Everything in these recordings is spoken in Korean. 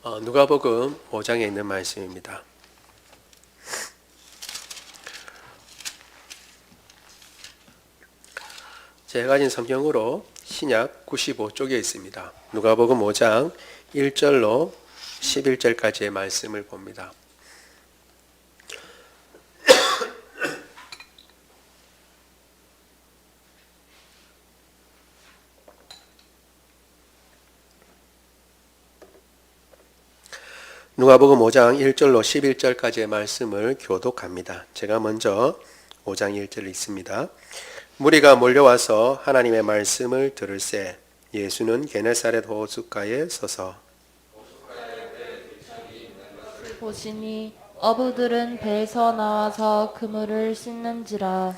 누가복음 5장에 있는 말씀입니다. 제가 가진 성경으로 신약 95쪽에 있습니다. 누가복음 5장 1절로 11절까지의 말씀을 봅니다. 누가복음 5장 1절로 11절까지의 말씀을 교독합니다. 제가 먼저 5장 1절을 읽습니다. 무리가 몰려와서 하나님의 말씀을 들을새 예수는 게네사렛 호숫가에 서서 보시니 어부들은 배에서 나와서 그물을 씻는지라.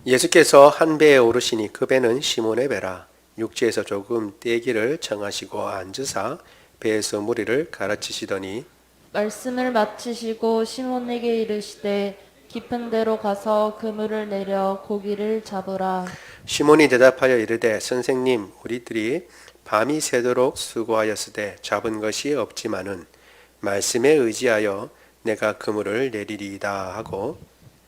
예수께서 한 배에 오르시니 그 배는 시몬의 배라. 육지에서 조금 떼기를 청하시고 앉으사 배에서 무리를 가르치시더니 말씀을 마치시고 시몬에게 이르시되 깊은 데로 가서 그물을 내려 고기를 잡으라. 시몬이 대답하여 이르되 선생님 우리들이 밤이 새도록 수고하였으되 잡은 것이 없지만은 말씀에 의지하여 내가 그물을 내리리이다 하고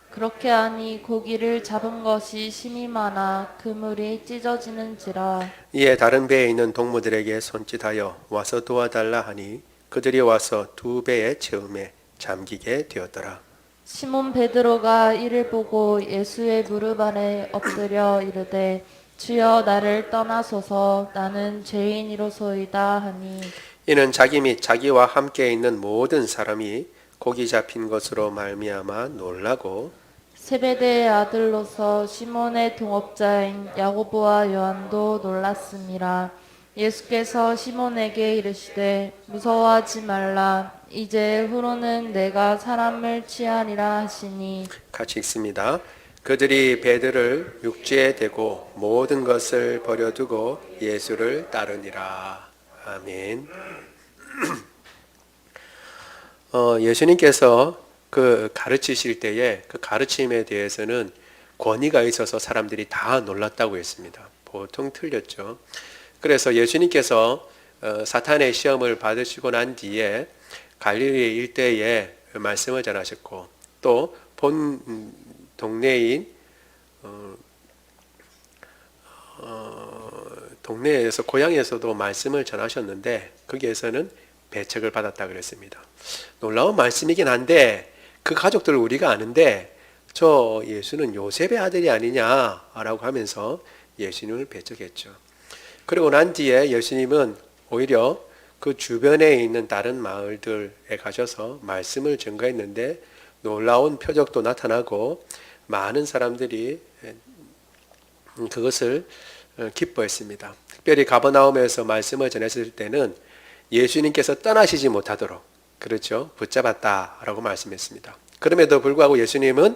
그렇게 하니 고기를 잡은 것이 심히 많아 그물이 찢어지는지라. 이에 다른 배에 있는 동무들에게 손짓하여 와서 도와달라 하니 그들이 와서 두 배의 체음에 잠기게 되었더라. 시몬 베드로가 이를 보고 예수의 무릎 아래 엎드려 이르되 주여 나를 떠나소서 나는 죄인이로소이다 하니 이는 자기 및 자기와 함께 있는 모든 사람이 고기 잡힌 것으로 말미암아 놀라고 세베대의 아들로서 시몬의 동업자인 야고보와 요한도 놀랐습니다. 예수께서 시몬에게 이르시되 무서워하지 말라 이제 후로는 내가 사람을 취하리라 하시니 같이 읽습니다. 그들이 배들을 육지에 대고 모든 것을 버려두고 예수를 따르니라. 아멘. 예수님께서 그 가르치실 때에 그 가르침에 대해서는 권위가 있어서 사람들이 다 놀랐다고 했습니다. 보통 틀렸죠. 그래서 예수님께서 사탄의 시험을 받으시고 난 뒤에 갈릴리 일대에 말씀을 전하셨고 또 본 동네인 동네에서 고향에서도 말씀을 전하셨는데 거기에서는 배척을 받았다 그랬습니다. 놀라운 말씀이긴 한데 그 가족들을 우리가 아는데 저 예수는 요셉의 아들이 아니냐라고 하면서 예수님을 배척했죠. 그리고 난 뒤에 예수님은 오히려 그 주변에 있는 다른 마을들에 가셔서 말씀을 전가했는데 놀라운 표적도 나타나고 많은 사람들이 그것을 기뻐했습니다. 특별히 가버나움에서 말씀을 전했을 때는 예수님께서 떠나시지 못하도록 그렇죠. 붙잡았다라고 말씀했습니다. 그럼에도 불구하고 예수님은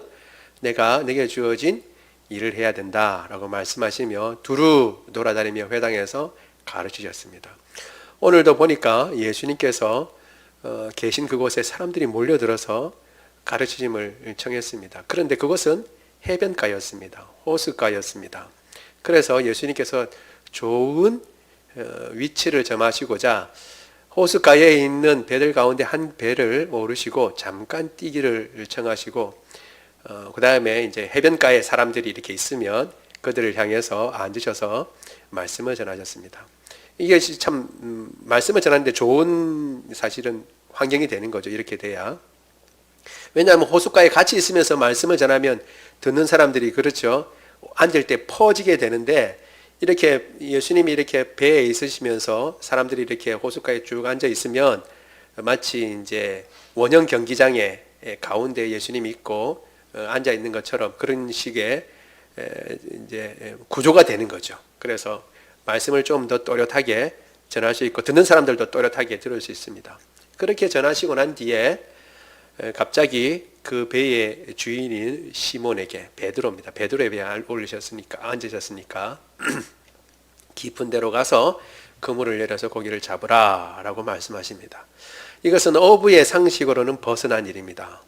내가 내게 주어진 일을 해야 된다라고 말씀하시며 두루 돌아다니며 회당에서 가르치셨습니다. 오늘도 보니까 예수님께서 계신 그곳에 사람들이 몰려들어서 가르치심을 청했습니다. 그런데 그것은 해변가였습니다. 호숫가였습니다. 그래서 예수님께서 좋은 위치를 점하시고자 호숫가에 있는 배들 가운데 한 배를 오르시고 잠깐 뛰기를 청하시고 그 다음에 이제 해변가에 사람들이 이렇게 있으면 그들을 향해서 앉으셔서 말씀을 전하셨습니다. 이게 참 말씀을 전하는데 좋은 사실은 환경이 되는 거죠. 이렇게 돼야. 왜냐하면 호숫가에 같이 있으면서 말씀을 전하면 듣는 사람들이 그렇죠. 앉을 때 퍼지게 되는데 이렇게 예수님이 이렇게 배에 있으시면서 사람들이 이렇게 호숫가에 쭉 앉아 있으면 마치 이제 원형 경기장의 가운데 예수님이 있고 앉아 있는 것처럼 그런 식의 이제 구조가 되는 거죠. 그래서 말씀을 좀 더 또렷하게 전할 수 있고 듣는 사람들도 또렷하게 들을 수 있습니다. 그렇게 전하시고 난 뒤에 갑자기 그 배의 주인인 시몬에게 베드로입니다. 베드로의 배에 올리셨으니까 앉으셨으니까 깊은 데로 가서 그물을 내려서 고기를 잡으라라고 말씀하십니다. 이것은 어부의 상식으로는 벗어난 일입니다.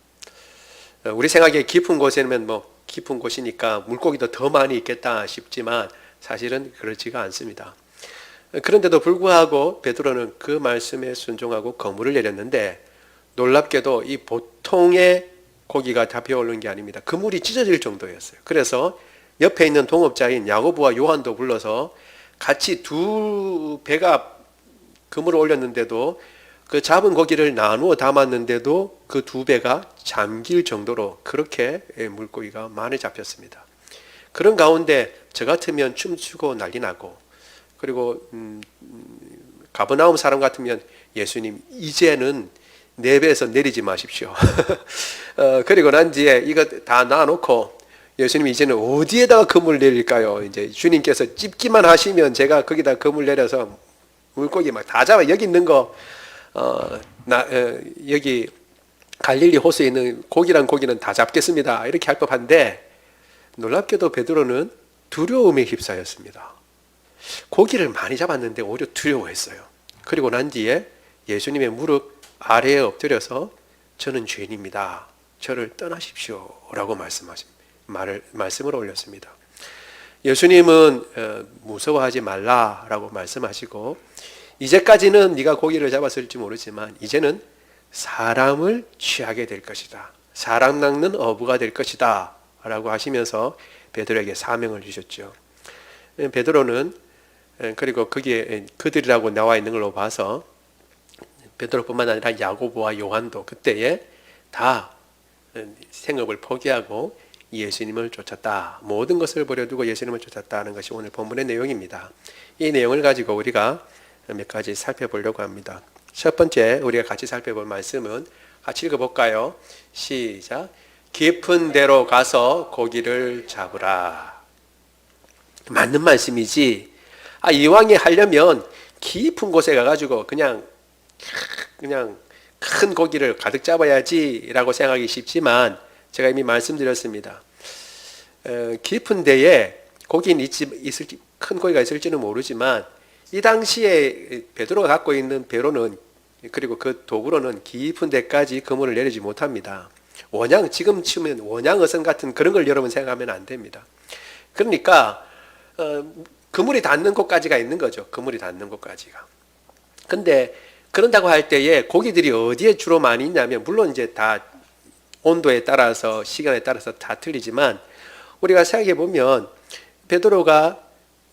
우리 생각에 깊은 곳에는 뭐 깊은 곳이니까 물고기도 더 많이 있겠다 싶지만 사실은 그렇지가 않습니다. 그런데도 불구하고 베드로는 그 말씀에 순종하고 그물을 내렸는데 놀랍게도 이 보통의 고기가 잡혀 오른 게 아닙니다. 그물이 찢어질 정도였어요. 그래서 옆에 있는 동업자인 야고보와 요한도 불러서 같이 두 배가 그물을 올렸는데도 그 잡은 고기를 나누어 담았는데도 그 두 배가 잠길 정도로 그렇게 물고기가 많이 잡혔습니다. 그런 가운데 저 같으면 춤추고 난리 나고, 그리고 가버나움 사람 같으면 예수님 이제는 내 배에서 내리지 마십시오. 그리고 난 뒤에 이거 다 놔놓고 예수님 이제는 어디에다가 그물 내릴까요? 이제 주님께서 찝기만 하시면 제가 거기다 그물 내려서 물고기 막 다 잡아, 여기 있는 거 여기 갈릴리 호수에 있는 고기란 고기는 다 잡겠습니다. 이렇게 할 법한데 놀랍게도 베드로는 두려움에 휩싸였습니다. 고기를 많이 잡았는데 오히려 두려워했어요. 그리고 난 뒤에 예수님의 무릎 아래에 엎드려서 저는 죄인입니다. 저를 떠나십시오 라고 말씀을 올렸습니다. 예수님은 무서워하지 말라라고 말씀하시고, 이제까지는 네가 고기를 잡았을지 모르지만 이제는 사람을 취하게 될 것이다. 사람 낚는 어부가 될 것이다 라고 하시면서 베드로에게 사명을 주셨죠. 베드로는 그리고 거기에 그들이라고 나와 있는 걸로 봐서 베드로뿐만 아니라 야고보와 요한도 그때에 다 생업을 포기하고 예수님을 쫓았다. 모든 것을 버려두고 예수님을 쫓았다는 것이 오늘 본문의 내용입니다. 이 내용을 가지고 우리가 몇 가지 살펴보려고 합니다. 첫 번째 우리가 같이 살펴볼 말씀은 같이 읽어볼까요? 시작. 깊은 데로 가서 고기를 잡으라. 맞는 말씀이지. 이왕에 하려면 깊은 곳에 가가지고 그냥 큰 고기를 가득 잡아야지 라고 생각하기 쉽지만, 제가 이미 말씀드렸습니다. 깊은 데에 큰 고기가 있을지는 모르지만 이 당시에 베드로가 갖고 있는 배로는, 그리고 그 도구로는 깊은 데까지 그물을 내리지 못합니다. 지금 치면 원양어선 같은 그런 걸 여러분 생각하면 안 됩니다. 그러니까 그물이 닿는 곳까지가 있는 거죠. 그물이 닿는 곳까지가. 근데 그런다고 할 때에 고기들이 어디에 주로 많이 있냐면, 물론 이제 다 온도에 따라서 시간에 따라서 다 틀리지만 우리가 생각해 보면 베드로가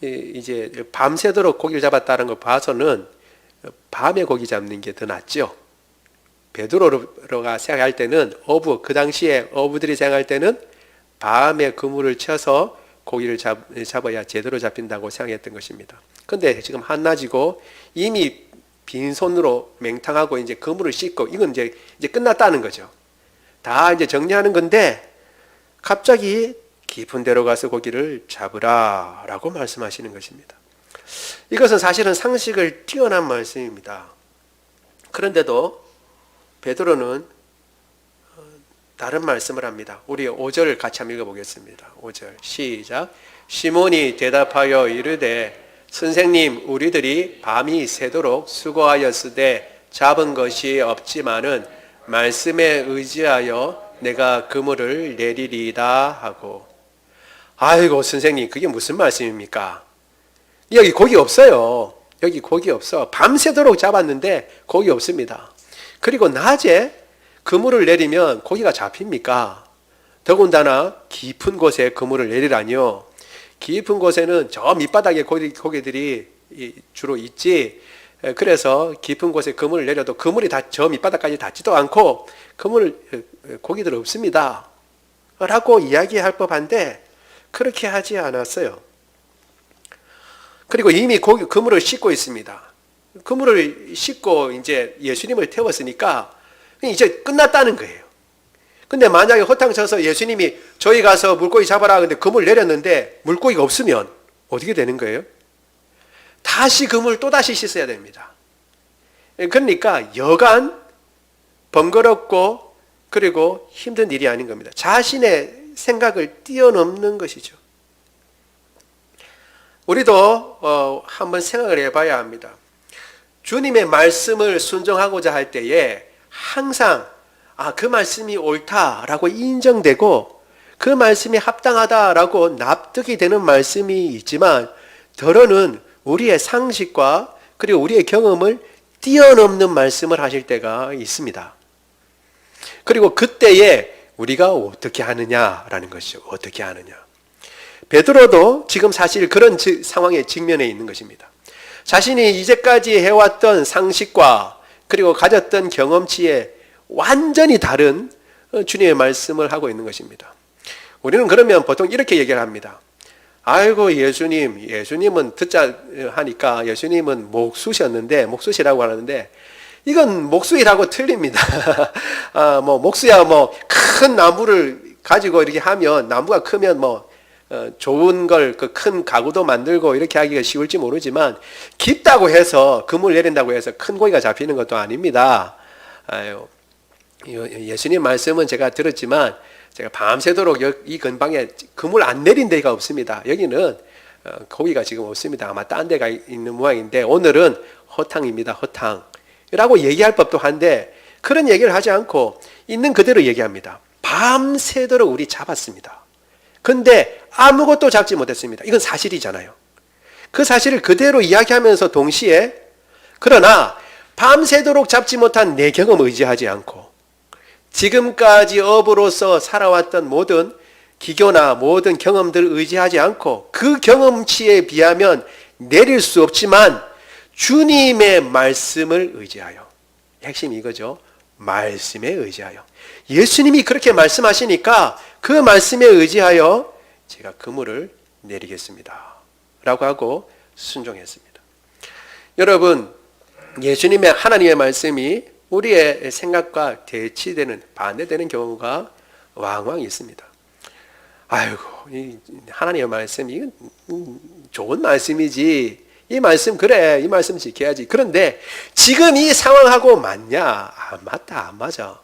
이제 밤새도록 고기를 잡았다는 걸 봐서는 밤에 고기 잡는 게 더 낫죠. 베드로가 생각할 때는 그 당시에 어부들이 생각할 때는 밤에 그물을 쳐서 고기를 잡아야 제대로 잡힌다고 생각했던 것입니다. 그런데 지금 한낮이고 이미 빈손으로 맹탕하고 이제 그물을 씻고 이건 이제 끝났다는 거죠. 다 이제 정리하는 건데 갑자기 깊은 데로 가서 고기를 잡으라 라고 말씀하시는 것입니다. 이것은 사실은 상식을 뛰어난 말씀입니다. 그런데도 베드로는 다른 말씀을 합니다. 우리 5절 같이 한번 읽어보겠습니다. 5절 시작. 시몬이 대답하여 이르되 선생님, 우리들이 밤이 새도록 수고하였으되 잡은 것이 없지만은 말씀에 의지하여 내가 그물을 내리리이다 하고. 아이고 선생님, 그게 무슨 말씀입니까? 여기 고기 없어요. 여기 고기 없어. 밤새도록 잡았는데 고기 없습니다. 그리고 낮에 그물을 내리면 고기가 잡힙니까? 더군다나 깊은 곳에 그물을 내리라니요. 깊은 곳에는 저 밑바닥에 고기들이 주로 있지. 그래서 깊은 곳에 그물을 내려도 그물이 저 밑바닥까지 닿지도 않고 고기들 없습니다 라고 이야기할 법한데 그렇게 하지 않았어요. 그리고 이미 그물을 씻고 있습니다. 그물을 씻고 이제 예수님을 태웠으니까 이제 끝났다는 거예요. 근데 만약에 허탕쳐서 예수님이 저희 가서 물고기 잡아라 근데 그물 내렸는데 물고기가 없으면 어떻게 되는 거예요? 다시 그물 또다시 씻어야 됩니다. 그러니까 여간 번거롭고 그리고 힘든 일이 아닌 겁니다. 자신의 생각을 뛰어넘는 것이죠. 우리도 한번 생각을 해봐야 합니다. 주님의 말씀을 순종하고자 할 때에 항상 그 말씀이 옳다라고 인정되고 그 말씀이 합당하다라고 납득이 되는 말씀이 있지만, 더러는 우리의 상식과 그리고 우리의 경험을 뛰어넘는 말씀을 하실 때가 있습니다. 그리고 그때에 우리가 어떻게 하느냐라는 것이죠. 어떻게 하느냐. 베드로도 지금 사실 그런 상황에 직면해 있는 것입니다. 자신이 이제까지 해왔던 상식과 그리고 가졌던 경험치에 완전히 다른 주님의 말씀을 하고 있는 것입니다. 우리는 그러면 보통 이렇게 얘기를 합니다. 아이고 예수님은 듣자 하니까 예수님은 목수셨는데 목수시라고 하는데 이건 목수이라고 틀립니다. 목수야 큰 나무를 가지고 이렇게 하면 나무가 크면 좋은 걸 그 큰 가구도 만들고 이렇게 하기가 쉬울지 모르지만 깊다고 해서 그물 내린다고 해서 큰 고기가 잡히는 것도 아닙니다. 예수님 말씀은 제가 들었지만 제가 밤새도록 이 근방에 그물 안 내린 데가 없습니다. 여기는 고기가 지금 없습니다. 아마 딴 데가 있는 모양인데 오늘은 허탕입니다. 허탕이라고 얘기할 법도 한데 그런 얘기를 하지 않고 있는 그대로 얘기합니다. 밤새도록 우리 잡았습니다. 근데 아무것도 잡지 못했습니다. 이건 사실이잖아요. 그 사실을 그대로 이야기하면서 동시에 그러나 밤새도록 잡지 못한 내 경험을 의지하지 않고 지금까지 업으로서 살아왔던 모든 기교나 모든 경험들을 의지하지 않고 그 경험치에 비하면 내릴 수 없지만 주님의 말씀을 의지하여, 핵심이 이거죠. 말씀에 의지하여. 예수님이 그렇게 말씀하시니까 그 말씀에 의지하여 제가 그물을 내리겠습니다 라고 하고 순종했습니다. 여러분, 예수님의 하나님의 말씀이 우리의 생각과 대치되는, 반대되는 경우가 왕왕 있습니다. 아이고, 이 하나님의 말씀이 좋은 말씀이지. 이 말씀 그래, 이 말씀 지켜야지. 그런데 지금 이 상황하고 맞냐? 안 맞다, 안 맞아.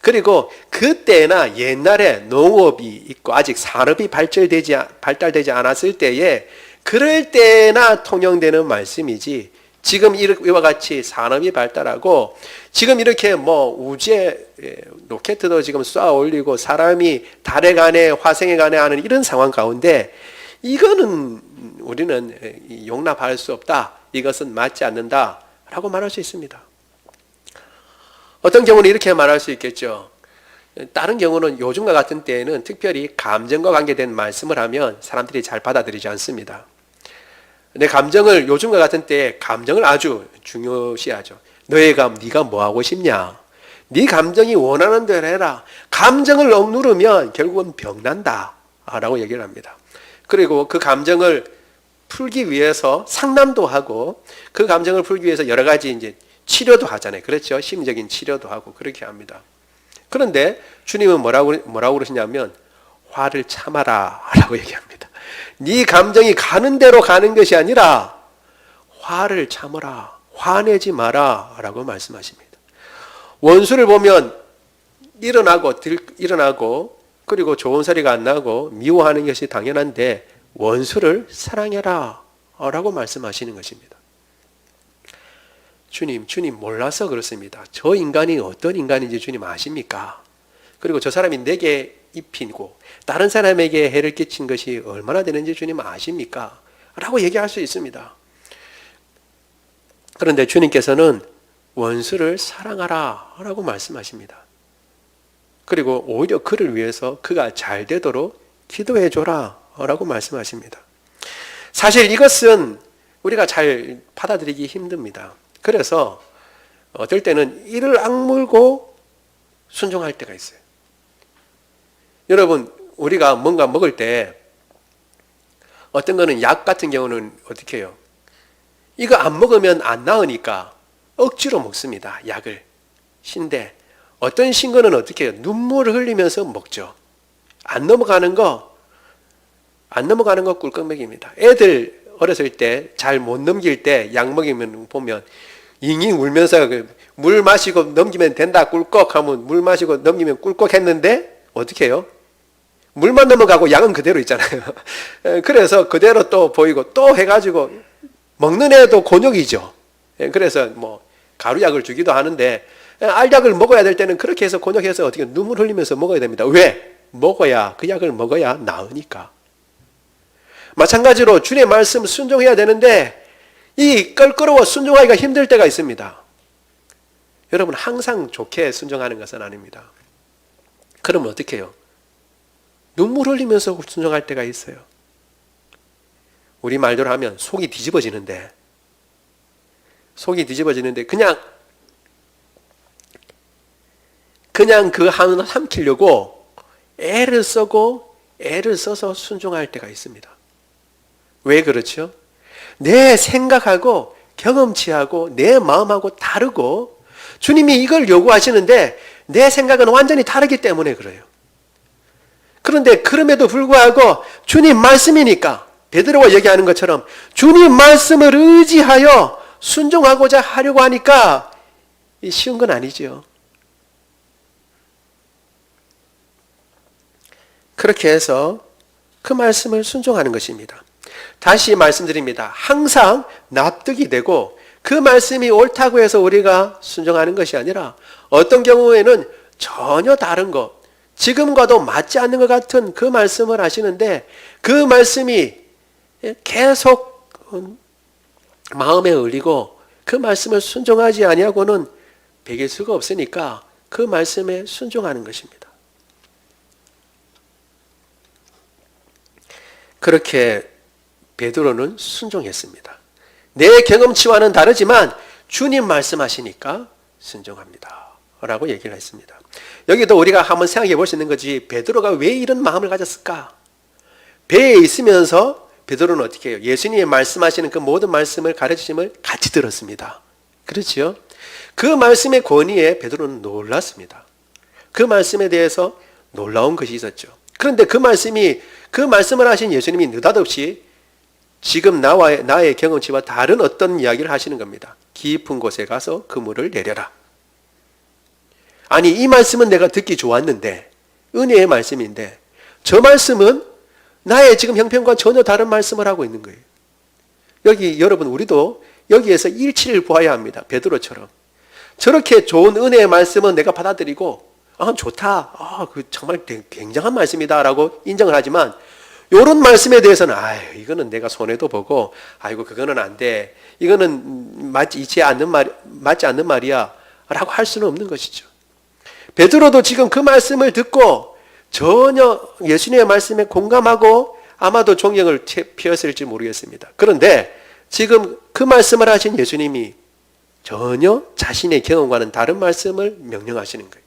그리고 그때나 옛날에 농업이 있고 아직 산업이 발달되지 않았을 때에 그럴 때나 통용되는 말씀이지 지금 이와 같이 산업이 발달하고 지금 이렇게 우주에 로켓도 지금 쏘아 올리고 사람이 달에 가네 화성에 가네 하는 이런 상황 가운데 이거는 우리는 용납할 수 없다. 이것은 맞지 않는다 라고 말할 수 있습니다. 어떤 경우는 이렇게 말할 수 있겠죠. 다른 경우는 요즘과 같은 때에는 특별히 감정과 관계된 말씀을 하면 사람들이 잘 받아들이지 않습니다. 내 감정을 요즘과 같은 때에 감정을 아주 중요시하죠. 네가 뭐 하고 싶냐? 네 감정이 원하는 대로 해라. 감정을 억누르면 결국은 병난다 라고 얘기를 합니다. 그리고 그 감정을 풀기 위해서 상담도 하고 그 감정을 풀기 위해서 여러 가지 이제 치료도 하잖아요. 그렇죠? 심리적인 치료도 하고 그렇게 합니다. 그런데 주님은 뭐라고 그러시냐면 화를 참아라 라고 얘기합니다. 네 감정이 가는 대로 가는 것이 아니라 화를 참아라. 화내지 마라 라고 말씀하십니다. 원수를 보면 일어나고 그리고 좋은 소리가 안 나고 미워하는 것이 당연한데 원수를 사랑해라 라고 말씀하시는 것입니다. 주님 몰라서 그렇습니다. 저 인간이 어떤 인간인지 주님 아십니까? 그리고 저 사람이 내게 입히고 다른 사람에게 해를 끼친 것이 얼마나 되는지 주님 아십니까? 라고 얘기할 수 있습니다. 그런데 주님께서는 원수를 사랑하라 라고 말씀하십니다. 그리고 오히려 그를 위해서 그가 잘 되도록 기도해 줘라 라고 말씀하십니다. 사실 이것은 우리가 잘 받아들이기 힘듭니다. 그래서 어떨 때는 이를 악물고 순종할 때가 있어요. 여러분, 우리가 뭔가 먹을 때 어떤 거는 약 같은 경우는 어떻게 해요? 이거 안 먹으면 안 나으니까 억지로 먹습니다. 약을. 신데 어떤 신거는 어떻게 해요? 눈물을 흘리면서 먹죠. 안 넘어가는 거 꿀꺽 먹입니다. 애들 어렸을 때 잘 못 넘길 때 약 먹이면 보면 잉잉 울면서 물 마시고 넘기면 된다 꿀꺽 하면 물 마시고 넘기면 꿀꺽 했는데 어떻게 해요? 물만 넘어가고 약은 그대로 있잖아요. 그래서 그대로 또 보이고 또 해가지고 먹는 애도 곤욕이죠. 그래서 가루약을 주기도 하는데 알약을 먹어야 될 때는 그렇게 해서 곤욕해서 어떻게 눈물 흘리면서 먹어야 됩니다. 왜? 먹어야 그 약을 먹어야 나으니까. 마찬가지로 주님의 말씀 순종해야 되는데 이 껄끄러워 순종하기가 힘들 때가 있습니다. 여러분 항상 좋게 순종하는 것은 아닙니다. 그러면 어떻게 해요? 눈물 흘리면서 순종할 때가 있어요. 우리 말대로 하면 속이 뒤집어지는데 그냥 그 한우 삼키려고 애를 써서 순종할 때가 있습니다. 왜 그렇죠? 내 생각하고 경험치하고 내 마음하고 다르고 주님이 이걸 요구하시는데 내 생각은 완전히 다르기 때문에 그래요. 그런데 그럼에도 불구하고 주님 말씀이니까 베드로가 얘기하는 것처럼 주님 말씀을 의지하여 순종하고자 하려고 하니까 쉬운 건 아니죠. 그렇게 해서 그 말씀을 순종하는 것입니다. 다시 말씀드립니다. 항상 납득이 되고 그 말씀이 옳다고 해서 우리가 순종하는 것이 아니라 어떤 경우에는 전혀 다른 것, 지금과도 맞지 않는 것 같은 그 말씀을 하시는데 그 말씀이 계속 마음에 울리고 그 말씀을 순종하지 아니하고는 배길 수가 없으니까 그 말씀에 순종하는 것입니다. 그렇게 베드로는 순종했습니다. 내 경험치와는 다르지만 주님 말씀하시니까 순종합니다 라고 얘기를 했습니다. 여기도 우리가 한번 생각해 볼 수 있는 거지, 베드로가 왜 이런 마음을 가졌을까? 배에 있으면서 베드로는 어떻게 해요? 예수님이 말씀하시는 그 모든 말씀을 가르치심을 같이 들었습니다. 그렇죠? 그 말씀의 권위에 베드로는 놀랐습니다. 그 말씀에 대해서 놀라운 것이 있었죠. 그런데 그 말씀을 하신 예수님이 느닷없이 지금 나의 경험치와 다른 어떤 이야기를 하시는 겁니다. 깊은 곳에 가서 그물을 내려라. 아니, 이 말씀은 내가 듣기 좋았는데, 은혜의 말씀인데 저 말씀은 나의 지금 형편과 전혀 다른 말씀을 하고 있는 거예요. 여러분, 우리도 여기에서 일치를 보아야 합니다. 베드로처럼. 저렇게 좋은 은혜의 말씀은 내가 받아들이고 좋다, 그 정말 굉장한 말씀이다 라고 인정을 하지만, 이런 말씀에 대해서는 이거는 내가 손해도 보고 그거는 안 돼, 이거는 맞지 않는 말이야 라고 할 수는 없는 것이죠. 베드로도 지금 그 말씀을 듣고 전혀 예수님의 말씀에 공감하고 아마도 존경을 피웠을지 모르겠습니다. 그런데 지금 그 말씀을 하신 예수님이 전혀 자신의 경험과는 다른 말씀을 명령하시는 거예요.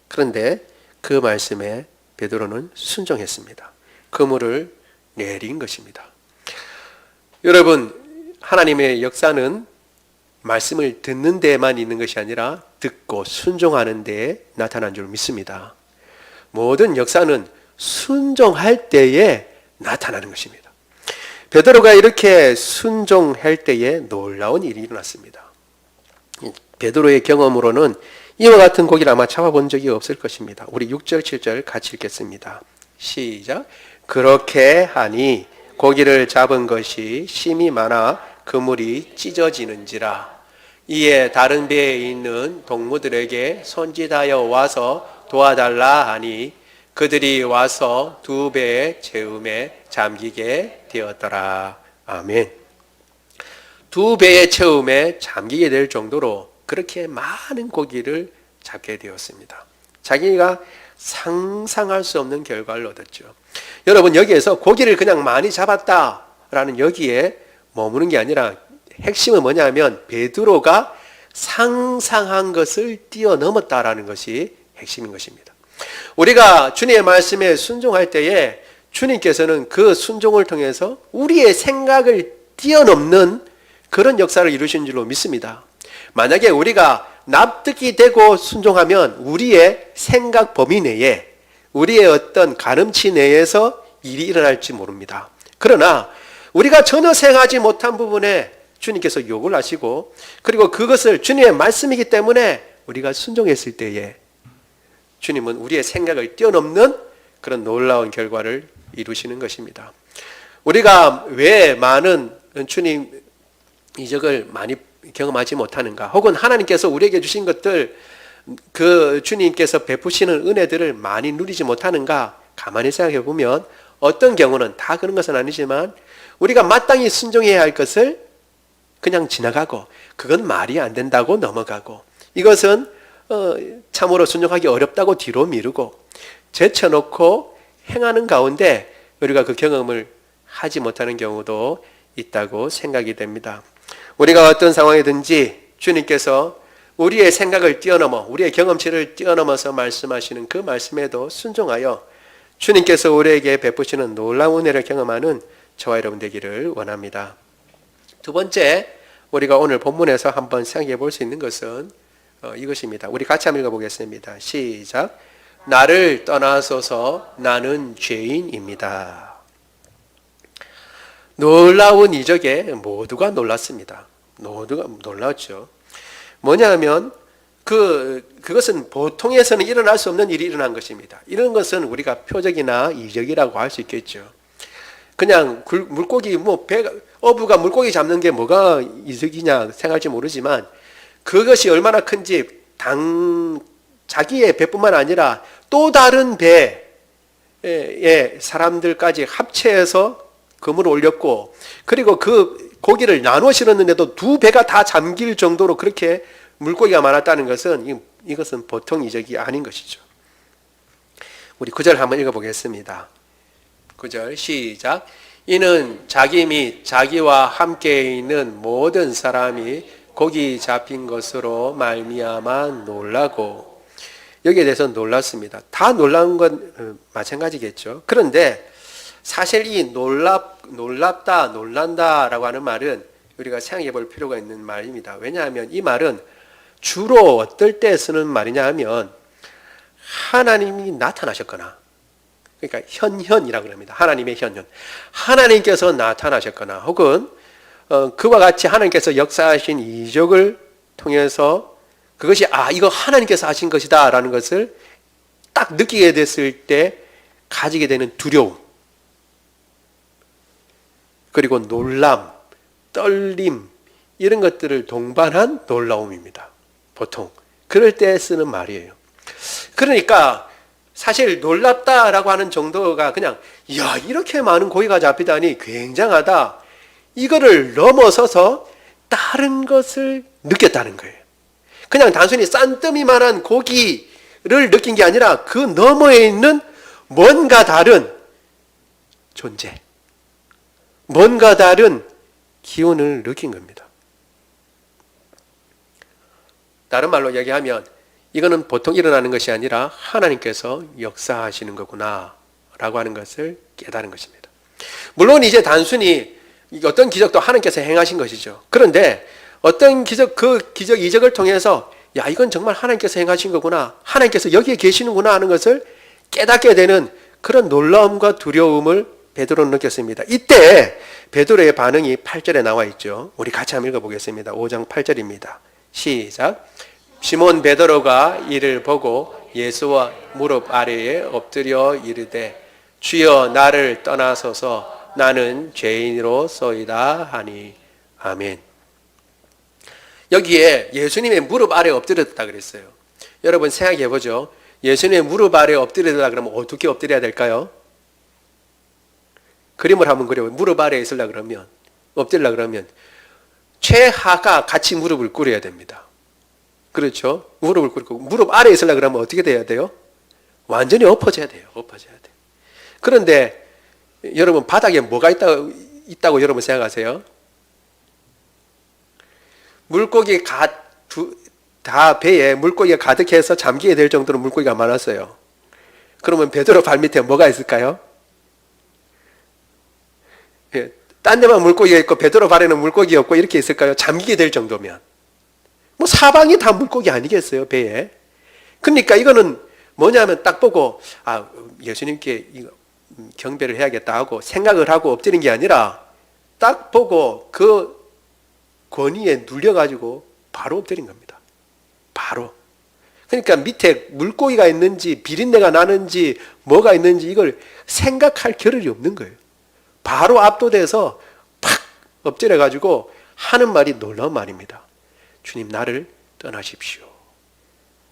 그런데 그 말씀에 베드로는 순종했습니다. 그물을 내린 것입니다. 여러분, 하나님의 역사는 말씀을 듣는 데에만 있는 것이 아니라 듣고 순종하는 데에 나타난 줄 믿습니다. 모든 역사는 순종할 때에 나타나는 것입니다. 베드로가 이렇게 순종할 때에 놀라운 일이 일어났습니다. 베드로의 경험으로는 이와 같은 고기를 아마 잡아본 적이 없을 것입니다. 우리 6절, 7절 같이 읽겠습니다. 시작. 그렇게 하니 고기를 잡은 것이 심이 많아 그물이 찢어지는지라. 이에 다른 배에 있는 동무들에게 손짓하여 와서 도와달라 하니 그들이 와서 두 배의 채움에 잠기게 되었더라. 아멘. 두 배의 채움에 잠기게 될 정도로 그렇게 많은 고기를 잡게 되었습니다. 자기가 상상할 수 없는 결과를 얻었죠. 여러분, 여기에서 고기를 그냥 많이 잡았다라는 여기에 머무는 게 아니라 핵심은 뭐냐면 베드로가 상상한 것을 뛰어넘었다라는 것이 핵심인 것입니다. 우리가 주님의 말씀에 순종할 때에 주님께서는 그 순종을 통해서 우리의 생각을 뛰어넘는 그런 역사를 이루신 줄로 믿습니다. 만약에 우리가 납득이 되고 순종하면 우리의 생각 범위 내에, 우리의 어떤 가늠치 내에서 일이 일어날지 모릅니다. 그러나 우리가 전혀 생각하지 못한 부분에 주님께서 요구를 하시고, 그리고 그것을 주님의 말씀이기 때문에 우리가 순종했을 때에 주님은 우리의 생각을 뛰어넘는 그런 놀라운 결과를 이루시는 것입니다. 우리가 왜 많은 주님 이적을 많이 경험하지 못하는가, 혹은 하나님께서 우리에게 주신 것들, 그 주님께서 베푸시는 은혜들을 많이 누리지 못하는가, 가만히 생각해 보면 어떤 경우는, 다 그런 것은 아니지만 우리가 마땅히 순종해야 할 것을 그냥 지나가고 그건 말이 안 된다고 넘어가고 이것은 참으로 순종하기 어렵다고 뒤로 미루고 제쳐놓고 행하는 가운데 우리가 그 경험을 하지 못하는 경우도 있다고 생각이 됩니다. 우리가 어떤 상황이든지 주님께서 우리의 생각을 뛰어넘어 우리의 경험치를 뛰어넘어서 말씀하시는 그 말씀에도 순종하여 주님께서 우리에게 베푸시는 놀라운 은혜를 경험하는 저와 여러분 되기를 원합니다. 두 번째, 우리가 오늘 본문에서 한번 생각해 볼 수 있는 것은 이것입니다. 우리 같이 한번 읽어보겠습니다. 시작. 나를 떠나소서 나는 죄인입니다. 놀라운 이적에 모두가 놀랐습니다. 모두가 놀랐죠. 뭐냐면 그것은 보통에서는 일어날 수 없는 일이 일어난 것입니다. 이런 것은 우리가 표적이나 이적이라고 할 수 있겠죠. 그냥 물고기 어부가 물고기 잡는 게 뭐가 이적이냐 생각할지 모르지만 그것이 얼마나 큰지 자기의 배뿐만 아니라 또 다른 배의 사람들까지 합체해서 그물을 올렸고 그리고 그 고기를 나눠 실었는데도 두 배가 다 잠길 정도로 그렇게 물고기가 많았다는 것은 이것은 보통 이적이 아닌 것이죠. 우리 9절 한번 읽어보겠습니다. 9절 시작. 이는 자기 및 자기와 함께 있는 모든 사람이 고기 잡힌 것으로 말미암아 놀라고 여기에 대해서 놀랐습니다. 다 놀라운 건 마찬가지겠죠. 그런데 사실 이 놀랍다, 놀란다라고 하는 말은 우리가 생각해 볼 필요가 있는 말입니다. 왜냐하면 이 말은 주로 어떨 때 쓰는 말이냐 하면 하나님이 나타나셨거나 그러니까 현현이라고 합니다. 하나님의 현현. 하나님께서 나타나셨거나 혹은 그와 같이 하나님께서 역사하신 이적을 통해서 그것이 이거 하나님께서 하신 것이다 라는 것을 딱 느끼게 됐을 때 가지게 되는 두려움 그리고 놀람, 떨림 이런 것들을 동반한 놀라움입니다. 보통 그럴 때 쓰는 말이에요. 그러니까 사실 놀랍다라고 하는 정도가 그냥 이렇게 많은 고기가 잡히다니 굉장하다 이거를 넘어서서 다른 것을 느꼈다는 거예요. 그냥 단순히 싼더미만한 고기를 느낀 게 아니라 그 너머에 있는 뭔가 다른 존재, 뭔가 다른 기운을 느낀 겁니다. 다른 말로 얘기하면 이거는 보통 일어나는 것이 아니라 하나님께서 역사하시는 거구나 라고 하는 것을 깨달은 것입니다. 물론 이제 단순히 어떤 기적도 하나님께서 행하신 것이죠. 그런데 어떤 기적, 그 기적, 이적을 통해서 이건 정말 하나님께서 행하신 거구나, 하나님께서 여기에 계시는구나 하는 것을 깨닫게 되는 그런 놀라움과 두려움을 베드로는 느꼈습니다. 이때 베드로의 반응이 8절에 나와 있죠. 우리 같이 한번 읽어보겠습니다. 5장 8절입니다. 시작. 시몬 베드로가 이를 보고 예수와 무릎 아래에 엎드려 이르되 주여 나를 떠나소서 나는 죄인으로소이다 하니 아멘. 여기에 예수님의 무릎 아래에 엎드렸다 그랬어요. 여러분 생각해 보죠. 예수님의 무릎 아래에 엎드리다 그러면 어떻게 엎드려야 될까요? 그림을 한번 그려보면 무릎 아래에 있으려 그러면 엎드리려 그러면 최하가 같이 무릎을 꿇어야 됩니다. 그렇죠? 무릎을 꿇고 무릎 아래에 있으려 그러면 어떻게 돼야 돼요? 완전히 엎어져야 돼요. 엎어져야 돼. 그런데 여러분 바닥에 뭐가 있다고 여러분 생각하세요? 물고기 다 배에 물고기가 가득해서 잠기게 될 정도로 물고기가 많았어요. 그러면 베드로 발 밑에 뭐가 있을까요? 예, 딴 데만 물고기가 있고 베드로 발에는 물고기 없고 이렇게 있을까요? 잠기게 될 정도면. 뭐 사방이 다 물고기 아니겠어요, 배에. 그러니까 이거는 뭐냐면 딱 보고 예수님께 이거 경배를 해야겠다 하고 생각을 하고 엎드린 게 아니라 딱 보고 그 권위에 눌려가지고 바로 엎드린 겁니다. 바로. 그러니까 밑에 물고기가 있는지 비린내가 나는지 뭐가 있는지 이걸 생각할 겨를이 없는 거예요. 바로 압도돼서 팍 엎드려가지고 하는 말이 놀라운 말입니다. 주님 나를 떠나십시오.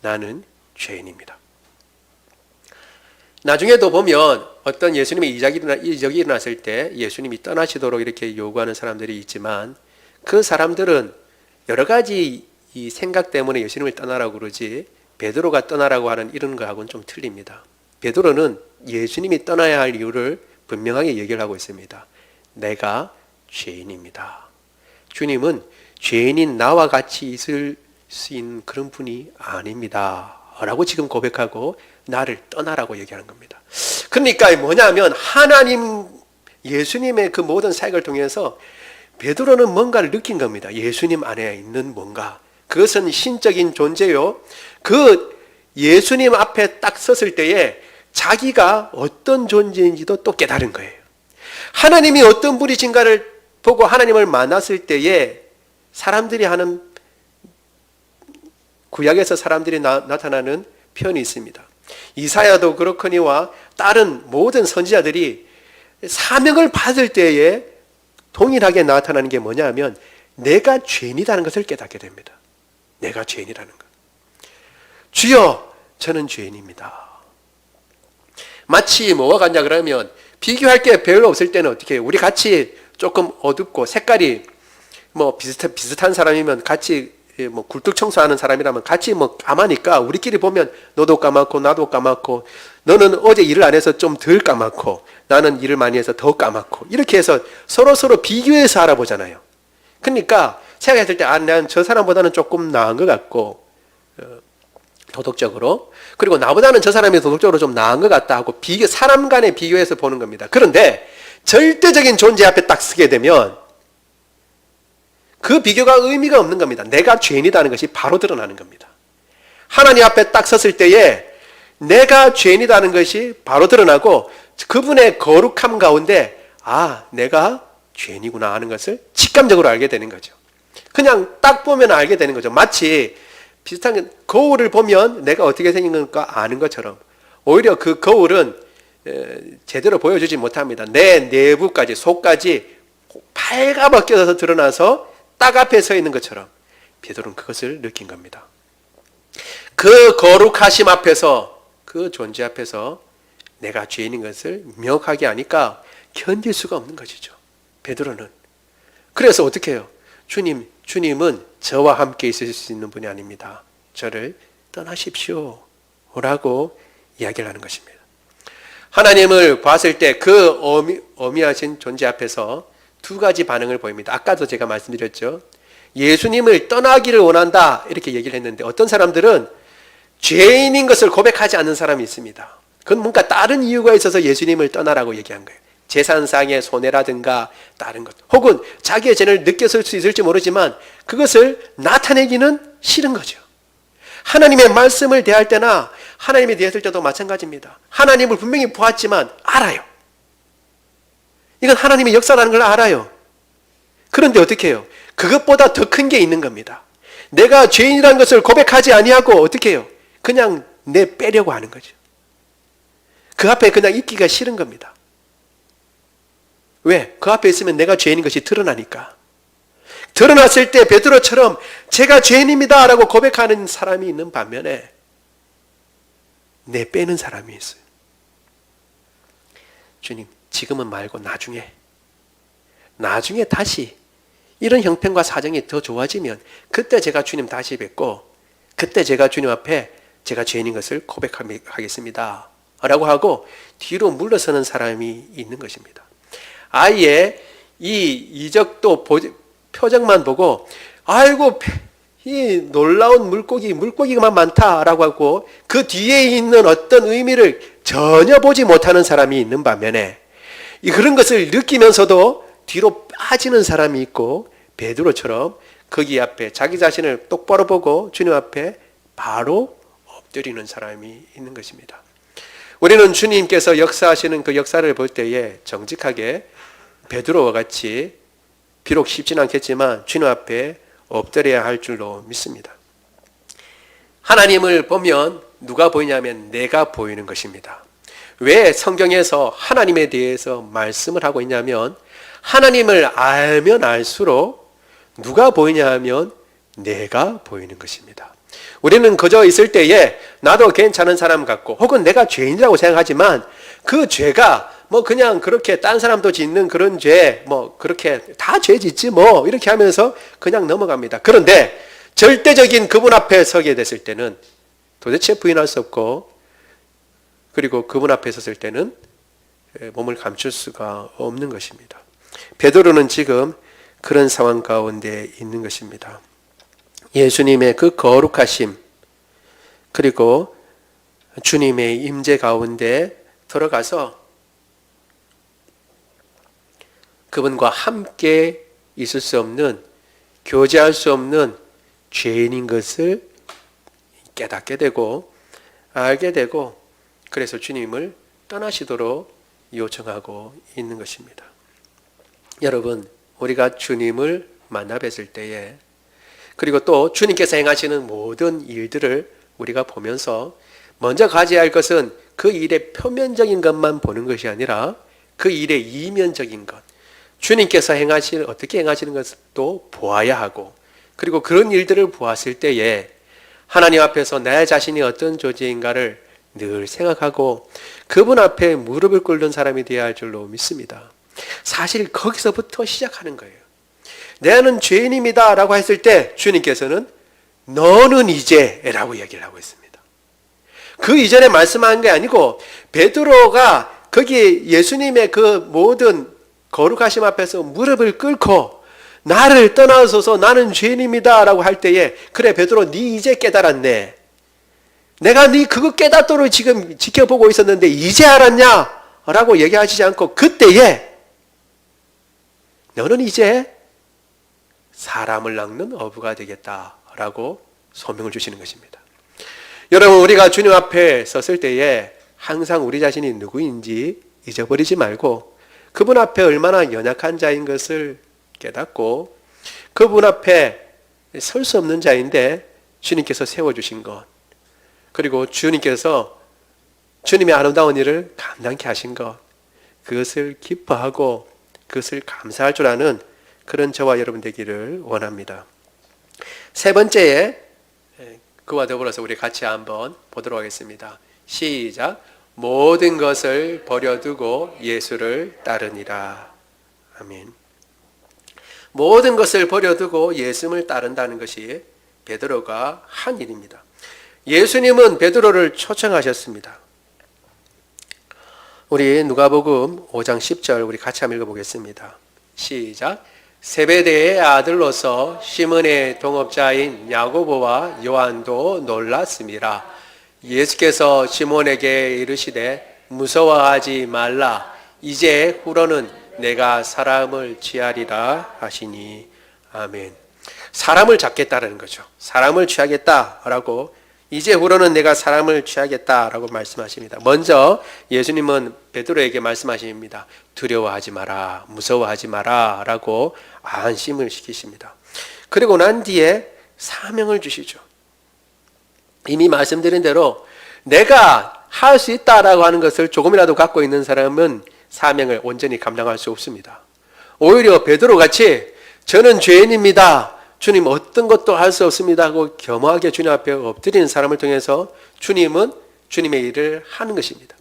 나는 죄인입니다. 나중에도 보면 어떤 예수님의 이적이 일어났을 때 예수님이 떠나시도록 이렇게 요구하는 사람들이 있지만 그 사람들은 여러 가지 이 생각 때문에 예수님을 떠나라고 그러지 베드로가 떠나라고 하는 이런 거하고는 좀 틀립니다. 베드로는 예수님이 떠나야 할 이유를 분명하게 얘기를 하고 있습니다. 내가 죄인입니다. 주님은 죄인인 나와 같이 있을 수 있는 그런 분이 아닙니다. 라고 지금 고백하고 나를 떠나라고 얘기하는 겁니다. 그러니까 뭐냐면 하나님 예수님의 그 모든 사역을 통해서 베드로는 뭔가를 느낀 겁니다. 예수님 안에 있는 뭔가. 그것은 신적인 존재요. 그 예수님 앞에 딱 섰을 때에 자기가 어떤 존재인지도 또 깨달은 거예요. 하나님이 어떤 분이신가를 보고 하나님을 만났을 때에 사람들이 하는 구약에서 사람들이 나타나는 표현이 있습니다. 이사야도 그렇거니와 다른 모든 선지자들이 사명을 받을 때에 동일하게 나타나는 게 뭐냐 하면 내가 죄인이라는 것을 깨닫게 됩니다. 내가 죄인이라는 것. 주여 저는 죄인입니다. 마치 뭐와 같냐 그러면 비교할 게 별로 없을 때는 어떻게 해요? 우리 같이 조금 어둡고 색깔이 뭐 비슷한 사람이면 같이 뭐 굴뚝 청소하는 사람이라면 같이 뭐 까마니까 우리끼리 보면 너도 까맣고 나도 까맣고 너는 어제 일을 안 해서 좀 덜 까맣고 나는 일을 많이 해서 더 까맣고 이렇게 해서 서로 비교해서 알아보잖아요. 그러니까 생각했을 때 난 저 사람보다는 조금 나은 것 같고 도덕적으로 그리고 나보다는 저 사람이 도덕적으로 좀 나은 것 같다 하고 사람 간에 비교해서 보는 겁니다. 그런데 절대적인 존재 앞에 딱 서게 되면 그 비교가 의미가 없는 겁니다. 내가 죄인이라는 것이 바로 드러나는 겁니다. 하나님 앞에 딱 섰을 때에 내가 죄인이라는 것이 바로 드러나고 그분의 거룩함 가운데 내가 죄인이구나 하는 것을 직감적으로 알게 되는 거죠. 그냥 딱 보면 알게 되는 거죠. 마치 비슷한 게 거울을 보면 내가 어떻게 생긴 건가 아는 것처럼 오히려 그 거울은 제대로 보여주지 못합니다. 내 내부까지 속까지 빨가벗겨서 드러나서 딱 앞에 서 있는 것처럼 베드로는 그것을 느낀 겁니다. 그 거룩하심 앞에서 그 존재 앞에서 내가 죄인인 것을 명확하게 아니까 견딜 수가 없는 것이죠. 베드로는. 그래서 어떻게 해요? 주님은 저와 함께 있을 수 있는 분이 아닙니다. 저를 떠나십시오 라고 이야기를 하는 것입니다. 하나님을 봤을 때 그 어미하신 존재 앞에서 두 가지 반응을 보입니다. 아까도 제가 말씀드렸죠. 예수님을 떠나기를 원한다 이렇게 얘기를 했는데 어떤 사람들은 죄인인 것을 고백하지 않는 사람이 있습니다. 그건 뭔가 다른 이유가 있어서 예수님을 떠나라고 얘기한 거예요. 재산상의 손해라든가 다른 것 혹은 자기의 죄를 느꼈을 수 있을지 모르지만 그것을 나타내기는 싫은 거죠. 하나님의 말씀을 대할 때나 하나님에 대했을 때도 마찬가지입니다. 하나님을 분명히 보았지만 알아요. 이건 하나님의 역사라는 걸 알아요. 그런데 어떻게 해요? 그것보다 더 큰 게 있는 겁니다. 내가 죄인이라는 것을 고백하지 아니하고 어떻게 해요? 그냥 빼려고 하는 거죠. 그 앞에 그냥 있기가 싫은 겁니다. 왜? 그 앞에 있으면 내가 죄인인 것이 드러나니까. 드러났을 때 베드로처럼 제가 죄인입니다 라고 고백하는 사람이 있는 반면에 빼는 사람이 있어요. 주님 지금은 말고 나중에 다시 이런 형편과 사정이 더 좋아지면 그때 제가 주님 다시 뵙고 그때 제가 주님 앞에 제가 죄인인 것을 고백하겠습니다 라고 하고 뒤로 물러서는 사람이 있는 것입니다. 아예 이 이적도 표정만 보고 아이고 이 놀라운 물고기만 많다라고 하고 그 뒤에 있는 어떤 의미를 전혀 보지 못하는 사람이 있는 반면에 그런 것을 느끼면서도 뒤로 빠지는 사람이 있고 베드로처럼 거기 앞에 자기 자신을 똑바로 보고 주님 앞에 바로 엎드리는 사람이 있는 것입니다. 우리는 주님께서 역사하시는 그 역사를 볼 때에 정직하게 베드로와 같이 비록 쉽진 않겠지만 주님 앞에 엎드려야 할 줄로 믿습니다. 하나님을 보면 누가 보이냐면 내가 보이는 것입니다. 왜 성경에서 하나님에 대해서 말씀을 하고 있냐면 하나님을 알면 알수록 누가 보이냐 하면 내가 보이는 것입니다. 우리는 그저 있을 때에 나도 괜찮은 사람 같고 혹은 내가 죄인이라고 생각하지만 그 죄가 뭐 그냥 그렇게 딴 사람도 짓는 그런 죄, 뭐 그렇게 다 죄 짓지 뭐 이렇게 하면서 그냥 넘어갑니다. 그런데 절대적인 그분 앞에 서게 됐을 때는 도대체 부인할 수 없고, 그리고 그분 앞에 섰을 때는 몸을 감출 수가 없는 것입니다. 베드로는 지금 그런 상황 가운데 있는 것입니다. 예수님의 그 거룩하심, 그리고 주님의 임재 가운데 들어가서 그분과 함께 있을 수 없는, 교제할 수 없는 죄인인 것을 깨닫게 되고 알게 되고, 그래서 주님을 떠나시도록 요청하고 있는 것입니다. 여러분, 우리가 주님을 만나 뵀을 때에, 그리고 또 주님께서 행하시는 모든 일들을 우리가 보면서 먼저 가져야 할 것은 그 일의 표면적인 것만 보는 것이 아니라 그 일의 이면적인 것, 주님께서 어떻게 행하시는 것도 보아야 하고, 그리고 그런 일들을 보았을 때에 하나님 앞에서 내 자신이 어떤 존재인가를 늘 생각하고 그분 앞에 무릎을 꿇는 사람이 되어야 할 줄로 믿습니다. 사실 거기서부터 시작하는 거예요. 나는 죄인입니다 라고 했을 때 주님께서는 너는 이제 라고 얘기를 하고 있습니다. 그 이전에 말씀한 게 아니고 베드로가 거기 예수님의 그 모든 거룩하심 앞에서 무릎을 꿇고 나를 떠나소서 나는 죄인입니다 라고 할 때에, 그래 베드로 네 이제 깨달았네, 내가 네 그거 깨닫도록 지금 지켜보고 있었는데 이제 알았냐 라고 얘기하시지 않고 그때에 너는 이제 사람을 낚는 어부가 되겠다라고 소명을 주시는 것입니다. 여러분, 우리가 주님 앞에 섰을 때에 항상 우리 자신이 누구인지 잊어버리지 말고 그분 앞에 얼마나 연약한 자인 것을 깨닫고 그분 앞에 설 수 없는 자인데 주님께서 세워주신 것, 그리고 주님께서 주님의 아름다운 일을 감당케 하신 것, 그것을 기뻐하고 그것을 감사할 줄 아는 그런 저와 여러분 되기를 원합니다. 세 번째에 그와 더불어서 우리 같이 한번 보도록 하겠습니다. 시작. 모든 것을 버려두고 예수를 따르니라. 아멘. 모든 것을 버려두고 예수를 따른다는 것이 베드로가 한 일입니다. 예수님은 베드로를 초청하셨습니다. 우리 누가복음 5장 10절 우리 같이 한번 읽어보겠습니다. 시작. 세베대의 아들로서 시몬의 동업자인 야고보와 요한도 놀랐습니다. 예수께서 시몬에게 이르시되 무서워하지 말라. 이제 후로는 내가 사람을 취하리라 하시니. 아멘. 사람을 잡겠다라는 거죠. 사람을 취하겠다라고, 이제 후로는 내가 사람을 취하겠다라고 말씀하십니다. 먼저 예수님은 베드로에게 말씀하십니다. 두려워하지 마라, 무서워하지 마라 라고 안심을 시키십니다. 그리고 난 뒤에 사명을 주시죠. 이미 말씀드린 대로 내가 할 수 있다라고 하는 것을 조금이라도 갖고 있는 사람은 사명을 온전히 감당할 수 없습니다. 오히려 베드로같이 저는 죄인입니다, 주님 어떤 것도 할 수 없습니다 하고 겸허하게 주님 앞에 엎드리는 사람을 통해서 주님은 주님의 일을 하는 것입니다.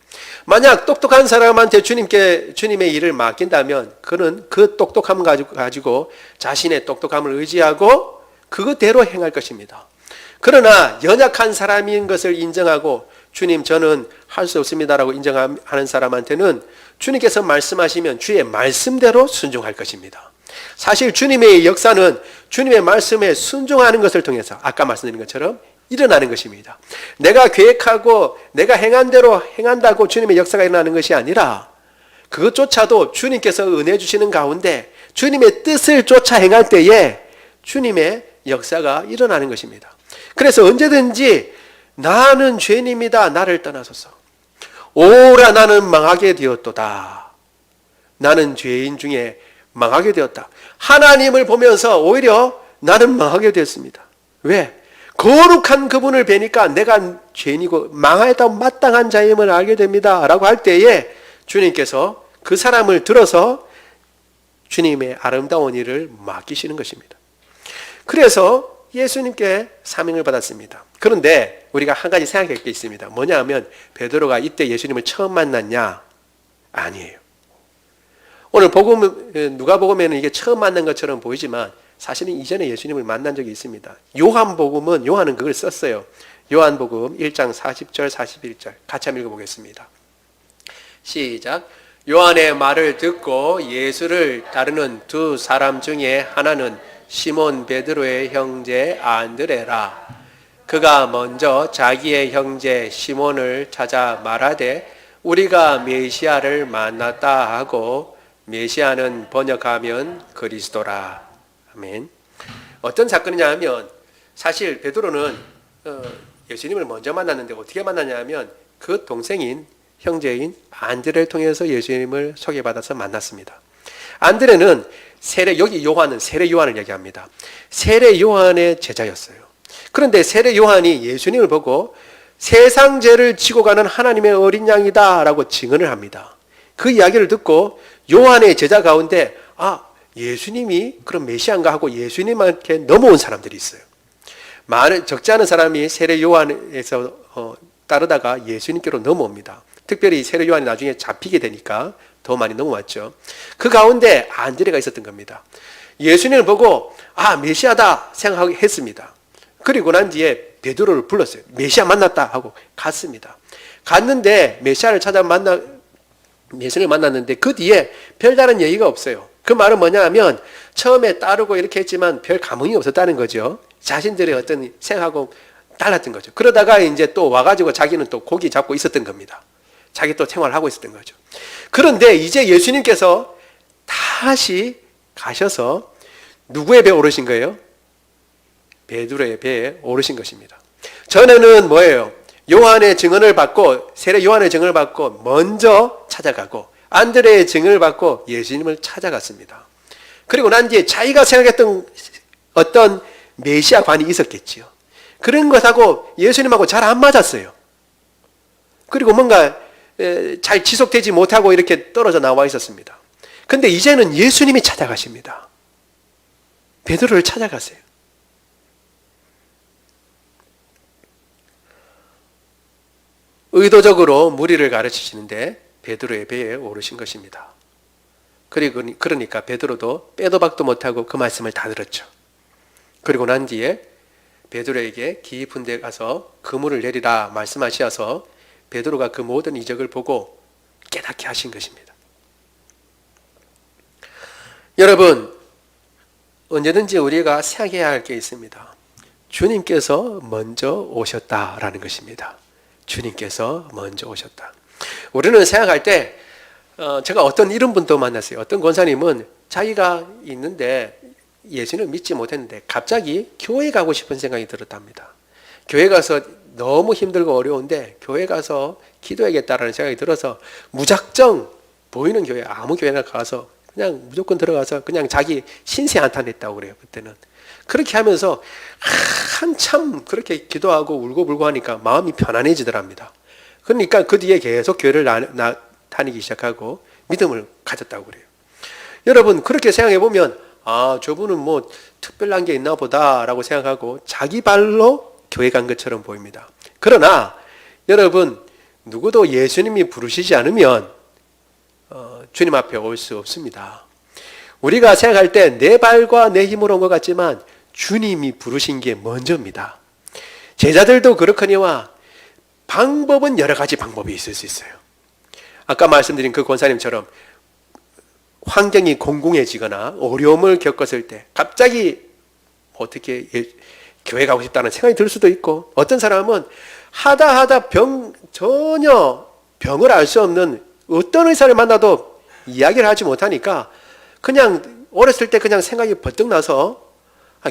만약 똑똑한 사람한테 주님의 일을 맡긴다면 그는 그 똑똑함 가지고 자신의 똑똑함을 의지하고 그것대로 행할 것입니다. 그러나 연약한 사람인 것을 인정하고 주님 저는 할 수 없습니다라고 인정하는 사람한테는 주님께서 말씀하시면 주의 말씀대로 순종할 것입니다. 사실 주님의 역사는 주님의 말씀에 순종하는 것을 통해서 아까 말씀드린 것처럼 일어나는 것입니다. 내가 계획하고 내가 행한 대로 행한다고 주님의 역사가 일어나는 것이 아니라 그것조차도 주님께서 은혜 주시는 가운데 주님의 뜻을 쫓아 행할 때에 주님의 역사가 일어나는 것입니다. 그래서 언제든지 나는 죄인입니다, 나를 떠나소서. 오라 나는 망하게 되었도다. 나는 죄인 중에 망하게 되었다. 하나님을 보면서 오히려 나는 망하게 되었습니다. 왜? 거룩한 그분을 뵈니까 내가 죄인이고 망하였다고 마땅한 자임을 알게 됩니다 라고 할 때에 주님께서 그 사람을 들어서 주님의 아름다운 일을 맡기시는 것입니다. 그래서 예수님께 사명을 받았습니다. 그런데 우리가 한 가지 생각할 게 있습니다. 뭐냐 하면 베드로가 이때 예수님을 처음 만났냐 아니에요. 오늘 복음, 누가복음에는 이게 처음 만난 것처럼 보이지만 사실은 이전에 예수님을 만난 적이 있습니다. 요한은 그걸 썼어요. 요한복음 1장 40절 41절 같이 한번 읽어보겠습니다. 시작. 요한의 말을 듣고 예수를 따르는 두 사람 중에 하나는 시몬 베드로의 형제 안드레라. 그가 먼저 자기의 형제 시몬을 찾아 말하되 우리가 메시아를 만났다 하고, 메시아는 번역하면 그리스도라. 아멘. 어떤 사건이냐 하면 사실 베드로는 예수님을 먼저 만났는데 어떻게 만났냐면 그 동생인 형제인 안드레를 통해서 예수님을 소개받아서 만났습니다. 안드레는 여기 요한은 세례 요한을 얘기합니다. 세례 요한의 제자였어요. 그런데 세례 요한이 예수님을 보고 세상 죄를 지고 가는 하나님의 어린 양이다 라고 증언을 합니다. 그 이야기를 듣고 요한의 제자 가운데 예수님이 그럼 메시아인가 하고 예수님한테 넘어온 사람들이 있어요. 적지 않은 사람이 세례 요한에서 따르다가 예수님께로 넘어옵니다. 특별히 세례 요한이 나중에 잡히게 되니까 더 많이 넘어왔죠. 그 가운데 안드레가 있었던 겁니다. 예수님을 보고 메시아다 생각했습니다. 그리고 난 뒤에 베드로를 불렀어요. 메시아 만났다 하고 갔습니다. 갔는데 메시아를 예수님을 만났는데 그 뒤에 별다른 얘기가 없어요. 그 말은 뭐냐 하면 처음에 따르고 이렇게 했지만 별 감흥이 없었다는 거죠. 자신들의 어떤 생각하고 달랐던 거죠. 그러다가 이제 또 와가지고 자기는 또 고기 잡고 있었던 겁니다. 자기 또 생활하고 있었던 거죠. 그런데 이제 예수님께서 다시 가셔서 누구의 배에 오르신 거예요? 베드로의 배에 오르신 것입니다. 전에는 뭐예요? 요한의 증언을 받고, 세례 요한의 증언을 받고 먼저 찾아가고 안드레의 증언을 받고 예수님을 찾아갔습니다. 그리고 난 뒤에 자기가 생각했던 어떤 메시아관이 있었겠지요. 그런 것하고 예수님하고 잘 안 맞았어요. 그리고 뭔가 잘 지속되지 못하고 이렇게 떨어져 나와 있었습니다. 근데 이제는 예수님이 찾아가십니다. 베드로를 찾아가세요. 의도적으로 무리를 가르치시는데 베드로의 배에 오르신 것입니다. 그러니까 베드로도 빼도 박도 못하고 그 말씀을 다 들었죠. 그리고 난 뒤에 베드로에게 깊은 데 가서 그물을 내리라 말씀하셔서 베드로가 그 모든 이적을 보고 깨닫게 하신 것입니다. 여러분, 언제든지 우리가 생각해야 할 게 있습니다. 주님께서 먼저 오셨다라는 것입니다. 주님께서 먼저 오셨다. 우리는 생각할 때 제가 어떤 이런 분도 만났어요. 어떤 권사님은 자기가 있는데 예수를 믿지 못했는데 갑자기 교회 가고 싶은 생각이 들었답니다. 교회 가서 너무 힘들고 어려운데 교회 가서 기도해야겠다라는 생각이 들어서 무작정 보이는 교회, 아무 교회나 가서 그냥 무조건 들어가서 그냥 자기 신세 한탄했다고 그래요. 그때는. 그렇게 하면서 한참 그렇게 기도하고 울고불고 하니까 마음이 편안해지더랍니다. 그러니까 그 뒤에 계속 교회를 다니기 시작하고 믿음을 가졌다고 그래요. 여러분, 그렇게 생각해 보면 저분은 뭐 특별한 게 있나 보다라고 생각하고 자기 발로 교회 간 것처럼 보입니다. 그러나 여러분, 누구도 예수님이 부르시지 않으면 주님 앞에 올 수 없습니다. 우리가 생각할 때 내 발과 내 힘으로 온 것 같지만 주님이 부르신 게 먼저입니다. 제자들도 그렇거니와 방법은 여러 가지 방법이 있을 수 있어요. 아까 말씀드린 그 권사님처럼 환경이 공공해지거나 어려움을 겪었을 때 갑자기 어떻게 교회 가고 싶다는 생각이 들 수도 있고, 어떤 사람은 하다 전혀 병을 알 수 없는 어떤 의사를 만나도 이야기를 하지 못하니까 그냥 어렸을 때 그냥 생각이 번뜩 나서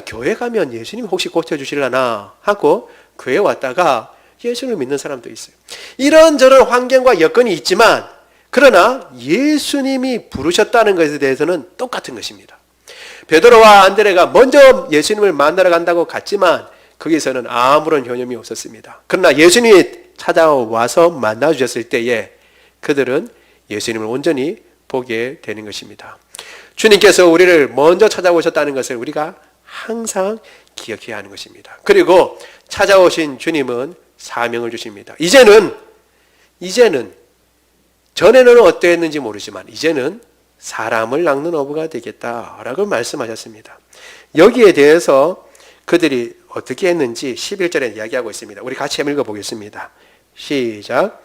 교회 가면 예수님 혹시 고쳐주실라나 하고 교회 왔다가 예수를 믿는 사람도 있어요. 이런저런 환경과 여건이 있지만 그러나 예수님이 부르셨다는 것에 대해서는 똑같은 것입니다. 베드로와 안드레가 먼저 예수님을 만나러 간다고 갔지만 거기서는 아무런 효념이 없었습니다. 그러나 예수님이 찾아와서 만나주셨을 때에 그들은 예수님을 온전히 보게 되는 것입니다. 주님께서 우리를 먼저 찾아오셨다는 것을 우리가 항상 기억해야 하는 것입니다. 그리고 찾아오신 주님은 사명을 주십니다. 이제는 전에는 어떠했는지 모르지만 이제는 사람을 낚는 어부가 되겠다라고 말씀하셨습니다. 여기에 대해서 그들이 어떻게 했는지 11절에 이야기하고 있습니다. 우리 같이 읽어보겠습니다. 시작.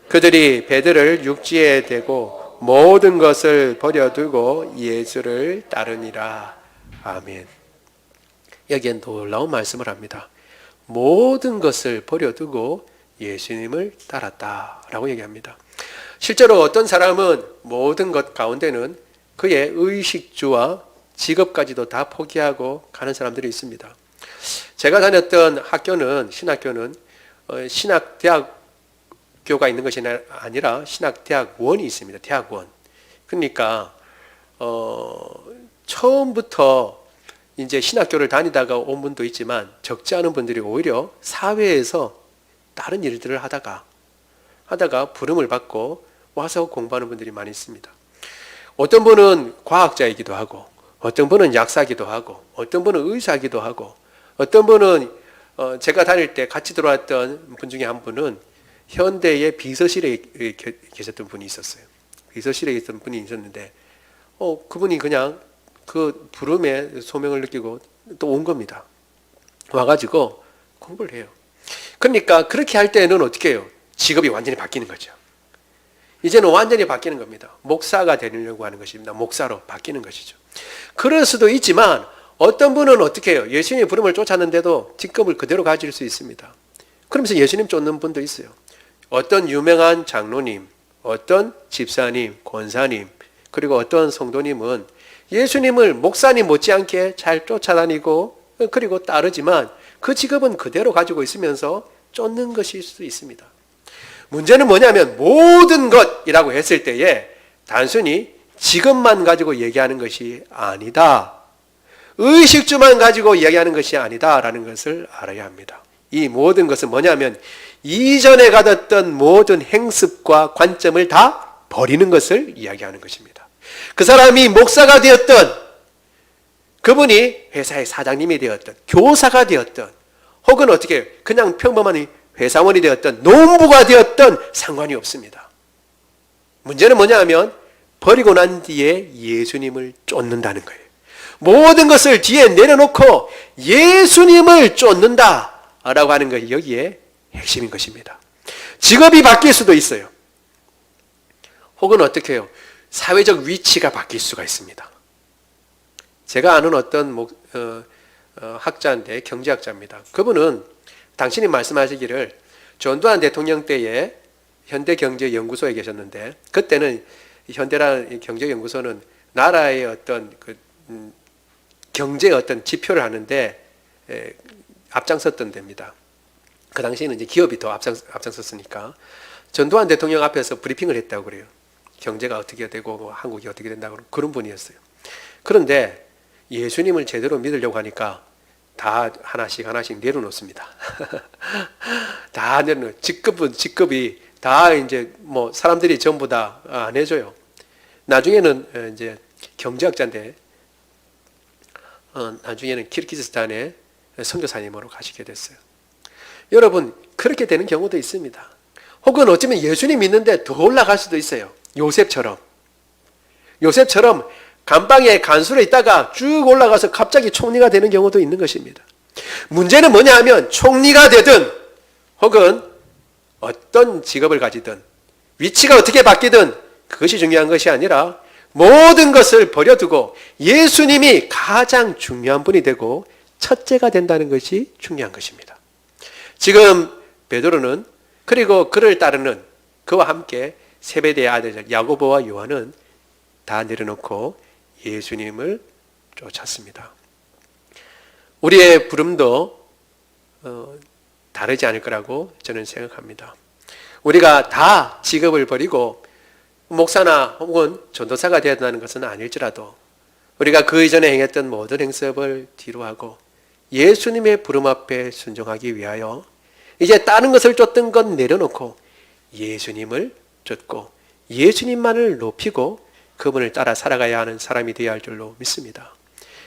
그들이 배들을 육지에 대고 모든 것을 버려두고 예수를 따르니라. 아멘. 여기엔 놀라운 말씀을 합니다. 모든 것을 버려두고 예수님을 따랐다라고 얘기합니다. 실제로 어떤 사람은 모든 것 가운데는 그의 의식주와 직업까지도 다 포기하고 가는 사람들이 있습니다. 제가 다녔던 학교는 신학교는 신학대학교가 있는 것이 아니라 신학대학원이 있습니다. 대학원. 그러니까 처음부터 이제 신학교를 다니다가 온 분도 있지만 적지 않은 분들이 오히려 사회에서 다른 일들을 하다가 부름을 받고 와서 공부하는 분들이 많이 있습니다. 어떤 분은 과학자이기도 하고 어떤 분은 약사기도 하고 어떤 분은 의사기도 하고 어떤 분은 제가 다닐 때 같이 들어왔던 분 중에 한 분은 현대의 비서실에 계셨던 분이 있었어요. 비서실에 있던 분이 있었는데 그분이 그냥 그 부름의 소명을 느끼고 또 온 겁니다. 와가지고 공부를 해요. 그러니까 그렇게 할 때는 어떻게 해요? 직업이 완전히 바뀌는 거죠. 이제는 완전히 바뀌는 겁니다. 목사가 되려고 하는 것입니다. 목사로 바뀌는 것이죠. 그럴 수도 있지만 어떤 분은 어떻게 해요? 예수님의 부름을 쫓았는데도 직업을 그대로 가질 수 있습니다. 그러면서 예수님 쫓는 분도 있어요. 어떤 유명한 장로님, 어떤 집사님, 권사님, 그리고 어떤 성도님은 예수님을 목사님 못지않게 잘 쫓아다니고 그리고 따르지만 그 직업은 그대로 가지고 있으면서 쫓는 것일 수 있습니다. 문제는 뭐냐면 모든 것이라고 했을 때에 단순히 직업만 가지고 얘기하는 것이 아니다. 의식주만 가지고 이야기하는 것이 아니다라는 것을 알아야 합니다. 이 모든 것은 뭐냐면 이전에 가졌던 모든 행습과 관점을 다 버리는 것을 이야기하는 것입니다. 그 사람이 목사가 되었던, 그분이 회사의 사장님이 되었던, 교사가 되었던, 혹은 어떻게 그냥 평범한 회사원이 되었던, 농부가 되었던 상관이 없습니다. 문제는 뭐냐 하면 버리고 난 뒤에 예수님을 쫓는다는 거예요. 모든 것을 뒤에 내려놓고 예수님을 쫓는다라고 하는 것이 여기에 핵심인 것입니다. 직업이 바뀔 수도 있어요. 혹은 어떻게 해요? 사회적 위치가 바뀔 수가 있습니다. 제가 아는 어떤 학자인데 경제학자입니다. 그분은 당신이 말씀하시기를 전두환 대통령 때에 현대경제연구소에 계셨는데 그때는 현대라는 경제연구소는 나라의 어떤 경제의 어떤 지표를 하는데 앞장섰던 데입니다. 그 당시에는 이제 기업이 더 앞장섰으니까 전두환 대통령 앞에서 브리핑을 했다고 그래요. 경제가 어떻게 되고 한국이 어떻게 된다고 그런 분이었어요. 그런데 예수님을 제대로 믿으려고 하니까 다 하나씩 내려놓습니다. 다 내려놓. 직급이 다 이제 뭐 사람들이 전부 다 안 해줘요. 나중에는 이제 경제학자인데 나중에는 키르기즈스탄의 선교사님으로 가시게 됐어요. 여러분 그렇게 되는 경우도 있습니다. 혹은 어쩌면 예수님 믿는데 더 올라갈 수도 있어요. 요셉처럼 감방에 간수로 있다가 쭉 올라가서 갑자기 총리가 되는 경우도 있는 것입니다. 문제는 뭐냐 하면 총리가 되든 혹은 어떤 직업을 가지든 위치가 어떻게 바뀌든 그것이 중요한 것이 아니라 모든 것을 버려두고 예수님이 가장 중요한 분이 되고 첫째가 된다는 것이 중요한 것입니다. 지금 베드로는 그리고 그를 따르는 그와 함께 세베대의 아들 야고보와 요한은 다 내려놓고 예수님을 쫓았습니다. 우리의 부름도 다르지 않을 거라고 저는 생각합니다. 우리가 다 직업을 버리고 목사나 혹은 전도사가 되었다는 것은 아닐지라도 우리가 그 이전에 행했던 모든 행습을 뒤로하고 예수님의 부름 앞에 순종하기 위하여 이제 다른 것을 쫓던 것 내려놓고 예수님을 쫓고 예수님만을 높이고 그분을 따라 살아가야 하는 사람이 되어야 할 줄로 믿습니다.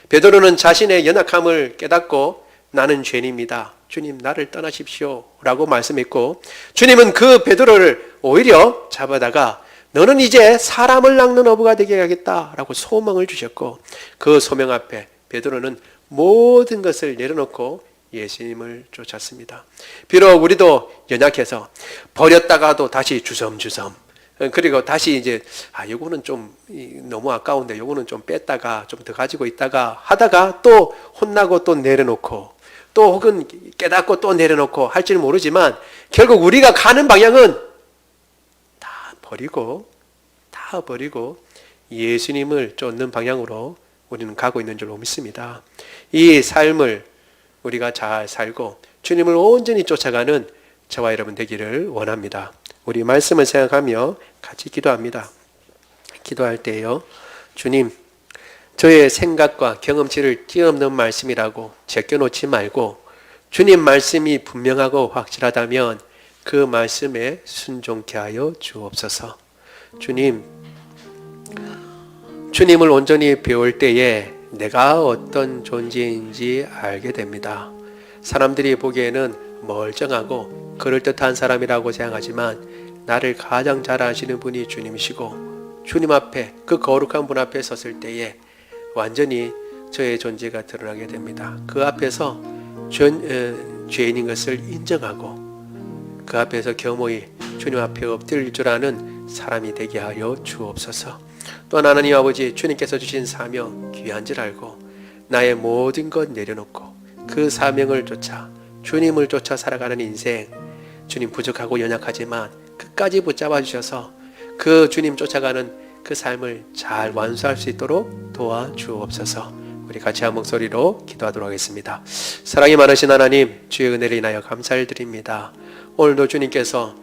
베드로는 자신의 연약함을 깨닫고 나는 죄인입니다. 주님 나를 떠나십시오 라고 말씀했고 주님은 그 베드로를 오히려 잡아다가 너는 이제 사람을 낚는 어부가 되게 하겠다라고 소망을 주셨고, 그 소명 앞에 베드로는 모든 것을 내려놓고 예수님을 쫓았습니다. 비록 우리도 연약해서 버렸다가도 다시 주섬주섬, 그리고 다시 이제 요거는 좀 너무 아까운데 요거는 좀 뺐다가 좀 더 가지고 있다가 하다가 또 혼나고 또 내려놓고, 또 혹은 깨닫고 또 내려놓고 할지는 모르지만 결국 우리가 가는 방향은 다 버리고 예수님을 쫓는 방향으로 우리는 가고 있는 줄로 믿습니다. 이 삶을 우리가 잘 살고 주님을 온전히 쫓아가는 저와 여러분 되기를 원합니다. 우리 말씀을 생각하며 같이 기도합니다. 기도할 때요, 주님, 저의 생각과 경험치를 뛰어넘는 말씀이라고 제껴놓지 말고 주님 말씀이 분명하고 확실하다면 그 말씀에 순종케 하여 주옵소서. 주님을 온전히 배울 때에 내가 어떤 존재인지 알게 됩니다. 사람들이 보기에는 멀쩡하고 그럴듯한 사람이라고 생각하지만 나를 가장 잘 아시는 분이 주님이시고, 주님 앞에, 그 거룩한 분 앞에 섰을 때에 완전히 저의 존재가 드러나게 됩니다. 그 앞에서 죄인인 것을 인정하고 그 앞에서 겸허히 주님 앞에 엎드릴 줄 아는 사람이 되게 하여 주옵소서. 또한 하나님 아버지, 주님께서 주신 사명 귀한 줄 알고 나의 모든 것 내려놓고 그 사명을 쫓아 주님을 쫓아 살아가는 인생, 주님 부족하고 연약하지만 끝까지 붙잡아 주셔서 그 주님 쫓아가는 그 삶을 잘 완수할 수 있도록 도와주옵소서. 우리 같이 한 목소리로 기도하도록 하겠습니다. 사랑이 많으신 하나님, 주의 은혜를 인하여 감사를 드립니다. 오늘도 주님께서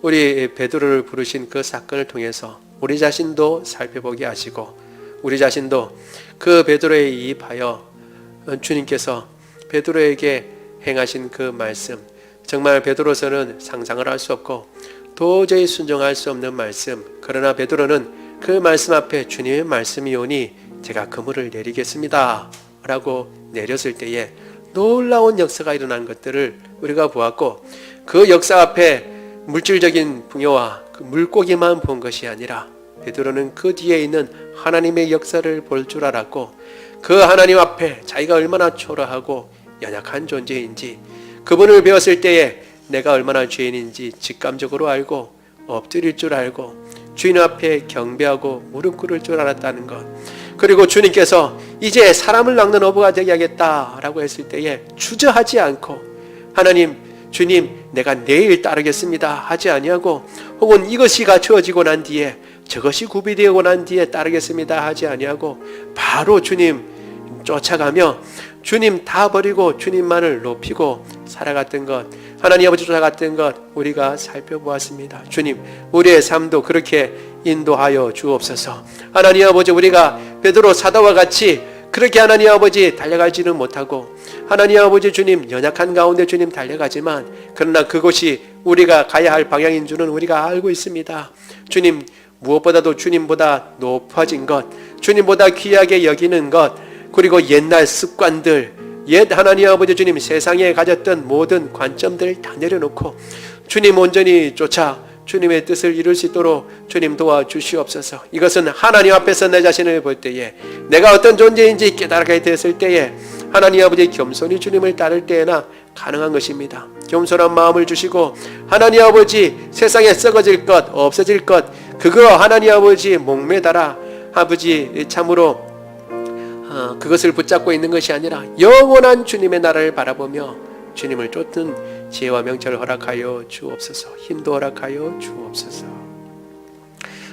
우리 베드로를 부르신 그 사건을 통해서 우리 자신도 살펴보게 하시고, 우리 자신도 그 베드로에 이입하여 주님께서 베드로에게 행하신 그 말씀, 정말 베드로서는 상상을 할 수 없고 도저히 순종할 수 없는 말씀, 그러나 베드로는 그 말씀 앞에 주님의 말씀이 오니 제가 그물을 내리겠습니다 라고 내렸을 때에 놀라운 역사가 일어난 것들을 우리가 보았고, 그 역사 앞에 물질적인 풍요와 그 물고기만 본 것이 아니라 베드로는 그 뒤에 있는 하나님의 역사를 볼 줄 알았고, 그 하나님 앞에 자기가 얼마나 초라하고 연약한 존재인지, 그분을 배웠을 때에 내가 얼마나 죄인인지 직감적으로 알고 엎드릴 줄 알고 주님 앞에 경배하고 무릎 꿇을 줄 알았다는 것, 그리고 주님께서 이제 사람을 낚는 어부가 되게 하겠다라고 했을 때에 주저하지 않고 하나님, 주님, 내가 내일 따르겠습니다 하지 아니하고, 혹은 이것이 갖추어지고 난 뒤에 저것이 구비되고 난 뒤에 따르겠습니다 하지 아니하고 바로 주님 쫓아가며 주님 다 버리고 주님만을 높이고 살아갔던 것, 하나님 아버지 쫓아갔던 것 우리가 살펴보았습니다. 주님, 우리의 삶도 그렇게 인도하여 주옵소서. 하나님 아버지, 우리가 베드로 사도와 같이 그렇게 하나님 아버지 달려가지는 못하고, 하나님 아버지 주님 연약한 가운데 주님 달려가지만, 그러나 그것이 우리가 가야 할 방향인 줄은 우리가 알고 있습니다. 주님, 무엇보다도 주님보다 높아진 것, 주님보다 귀하게 여기는 것, 그리고 옛날 습관들, 옛 하나님 아버지 주님 세상에 가졌던 모든 관점들 다 내려놓고 주님 온전히 쫓아 주님의 뜻을 이룰 수 있도록 주님 도와주시옵소서. 이것은 하나님 앞에서 내 자신을 볼 때에, 내가 어떤 존재인지 깨달게 됐을 때에, 하나님 아버지 겸손히 주님을 따를 때에나 가능한 것입니다. 겸손한 마음을 주시고 하나님 아버지 세상에 썩어질 것, 없어질 것, 그거 하나님 아버지 목매달아 아버지 참으로 그것을 붙잡고 있는 것이 아니라 영원한 주님의 나라를 바라보며 주님을 쫓는 지혜와 명철을 허락하여 주옵소서. 힘도 허락하여 주옵소서.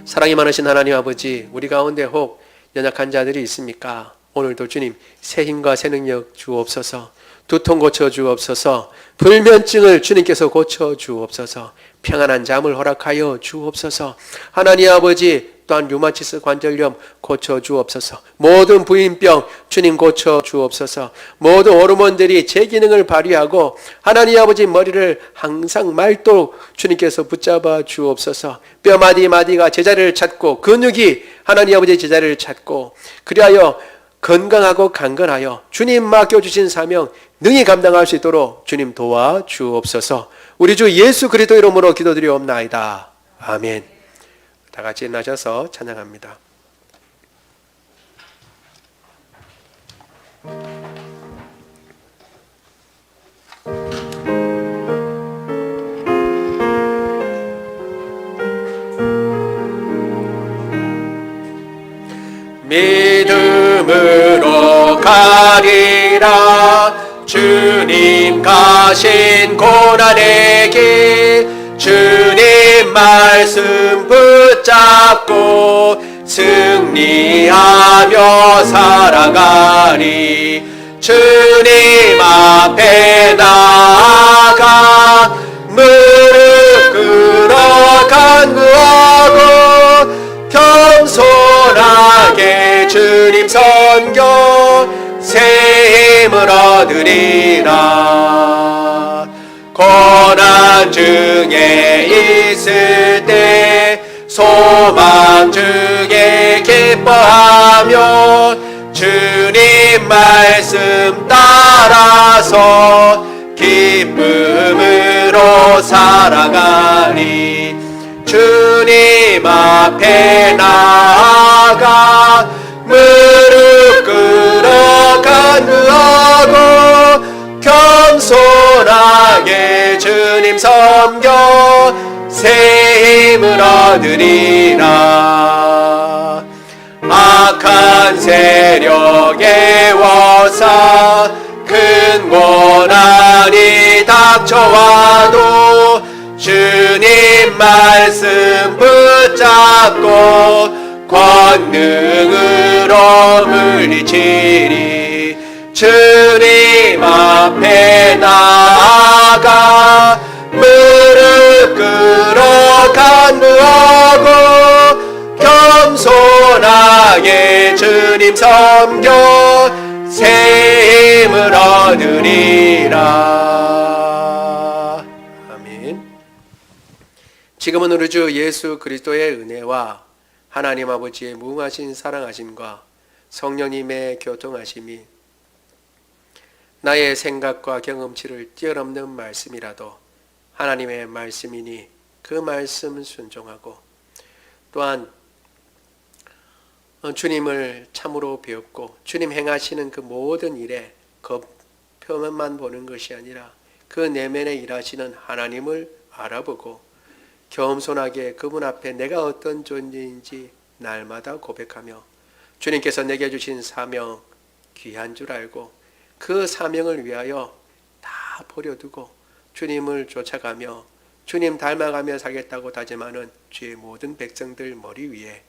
사랑이 많으신 하나님 아버지, 우리 가운데 혹 연약한 자들이 있습니까? 오늘도 주님 새 힘과 새 능력 주옵소서. 두통 고쳐 주옵소서. 불면증을 주님께서 고쳐 주옵소서. 평안한 잠을 허락하여 주옵소서. 하나님 아버지, 또한 류마티스 관절염 고쳐 주옵소서. 모든 부인병 주님 고쳐 주옵소서. 모든 호르몬들이 제 기능을 발휘하고 하나님 아버지 머리를 항상 맑도록 주님께서 붙잡아 주옵소서. 뼈 마디마디가 제자리를 찾고 근육이 하나님 아버지 제자리를 찾고, 그리하여 건강하고 강건하여 주님 맡겨주신 사명 능히 감당할 수 있도록 주님 도와주옵소서. 우리 주 예수 그리스도 이름으로 기도드리옵나이다. 아멘. 다 같이 일어나셔서 찬양합니다. 믿음으로 가리라. 주님 가신 고난의 길, 주님 말씀 붙잡고 승리하며 살아가리. 주님 앞에 나아가 무릎 꿇어 간구하고 겸손하게 주님 섬겨 새 힘을 얻으리라. 고난 중에 있을 때 소망 중에 기뻐하며 주님 말씀 따라서 기쁨으로 살아가리. 주님 앞에 나아가 무릎 꿇어 간구하고 겸손하게 주님 섬겨 새 힘을 얻으리라. 악한 세력의 워사 큰 고난이 닥쳐와도 주님 말씀 붙잡고 권능으로 물리치리. 주님 앞에 나아가 무릎 꿇어 간구하고 겸손하게 주님 섬겨 새 힘을 얻으리라. 아멘. 지금은 우리 주 예수 그리스도의 은혜와 하나님 아버지의 무궁하신 사랑하심과 성령님의 교통하심이 나의 생각과 경험치를 뛰어넘는 말씀이라도 하나님의 말씀이니 그 말씀 순종하고 또한 주님을 참으로 배웠고 주님 행하시는 그 모든 일에 겉표면만 보는 것이 아니라 그 내면에 일하시는 하나님을 알아보고 겸손하게 그분 앞에 내가 어떤 존재인지 날마다 고백하며 주님께서 내게 주신 사명 귀한 줄 알고 그 사명을 위하여 다 버려두고 주님을 쫓아가며 주님 닮아가며 살겠다고 다짐하는 주의 모든 백성들 머리 위에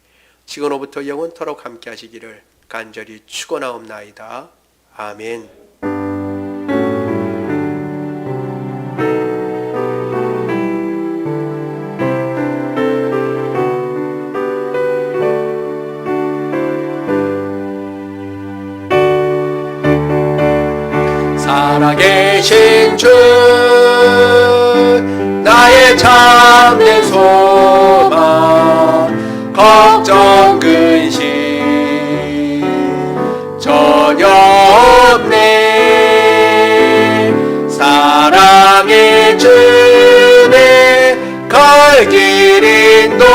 지금로부터 영원토록 함께 하시기를 간절히 축원하옵나이다. 아멘. 살아계신 주 나의 참된 소망 걱정 근심 전혀 없네. 사랑의 주내 갈 길 인도하니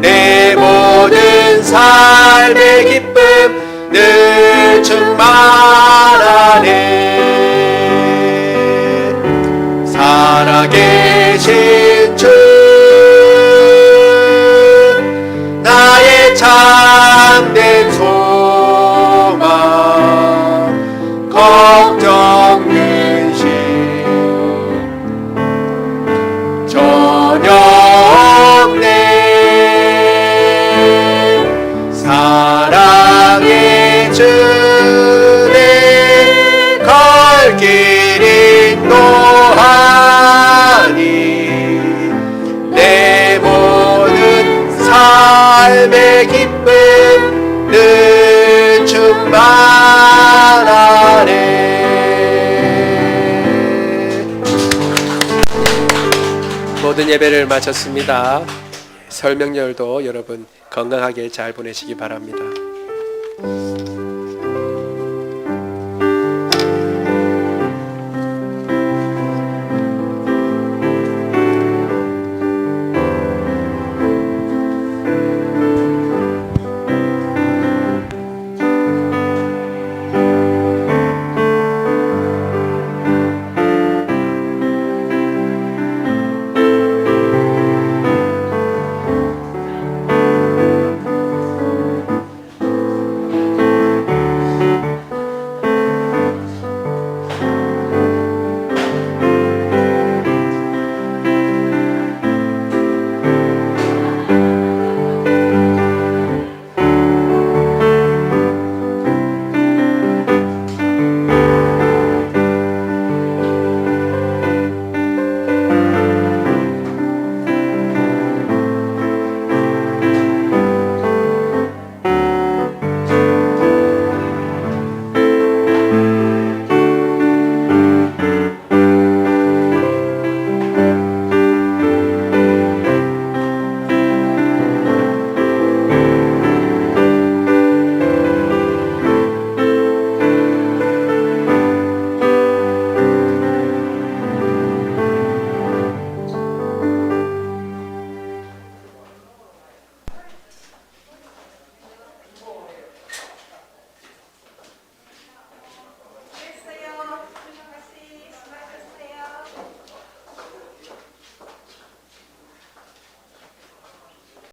내 모든 삶의 기쁨 늘 충만하네. 살아계신 주 나의 참된 소망 걱정 근심 전혀 없네. 사랑의 주내 갈 길 인도하니 내 모든 삶의 기쁨 늘 충만하네. 모든 예배를 마쳤습니다. 설명절도 여러분 건강하게 잘 보내시기 바랍니다.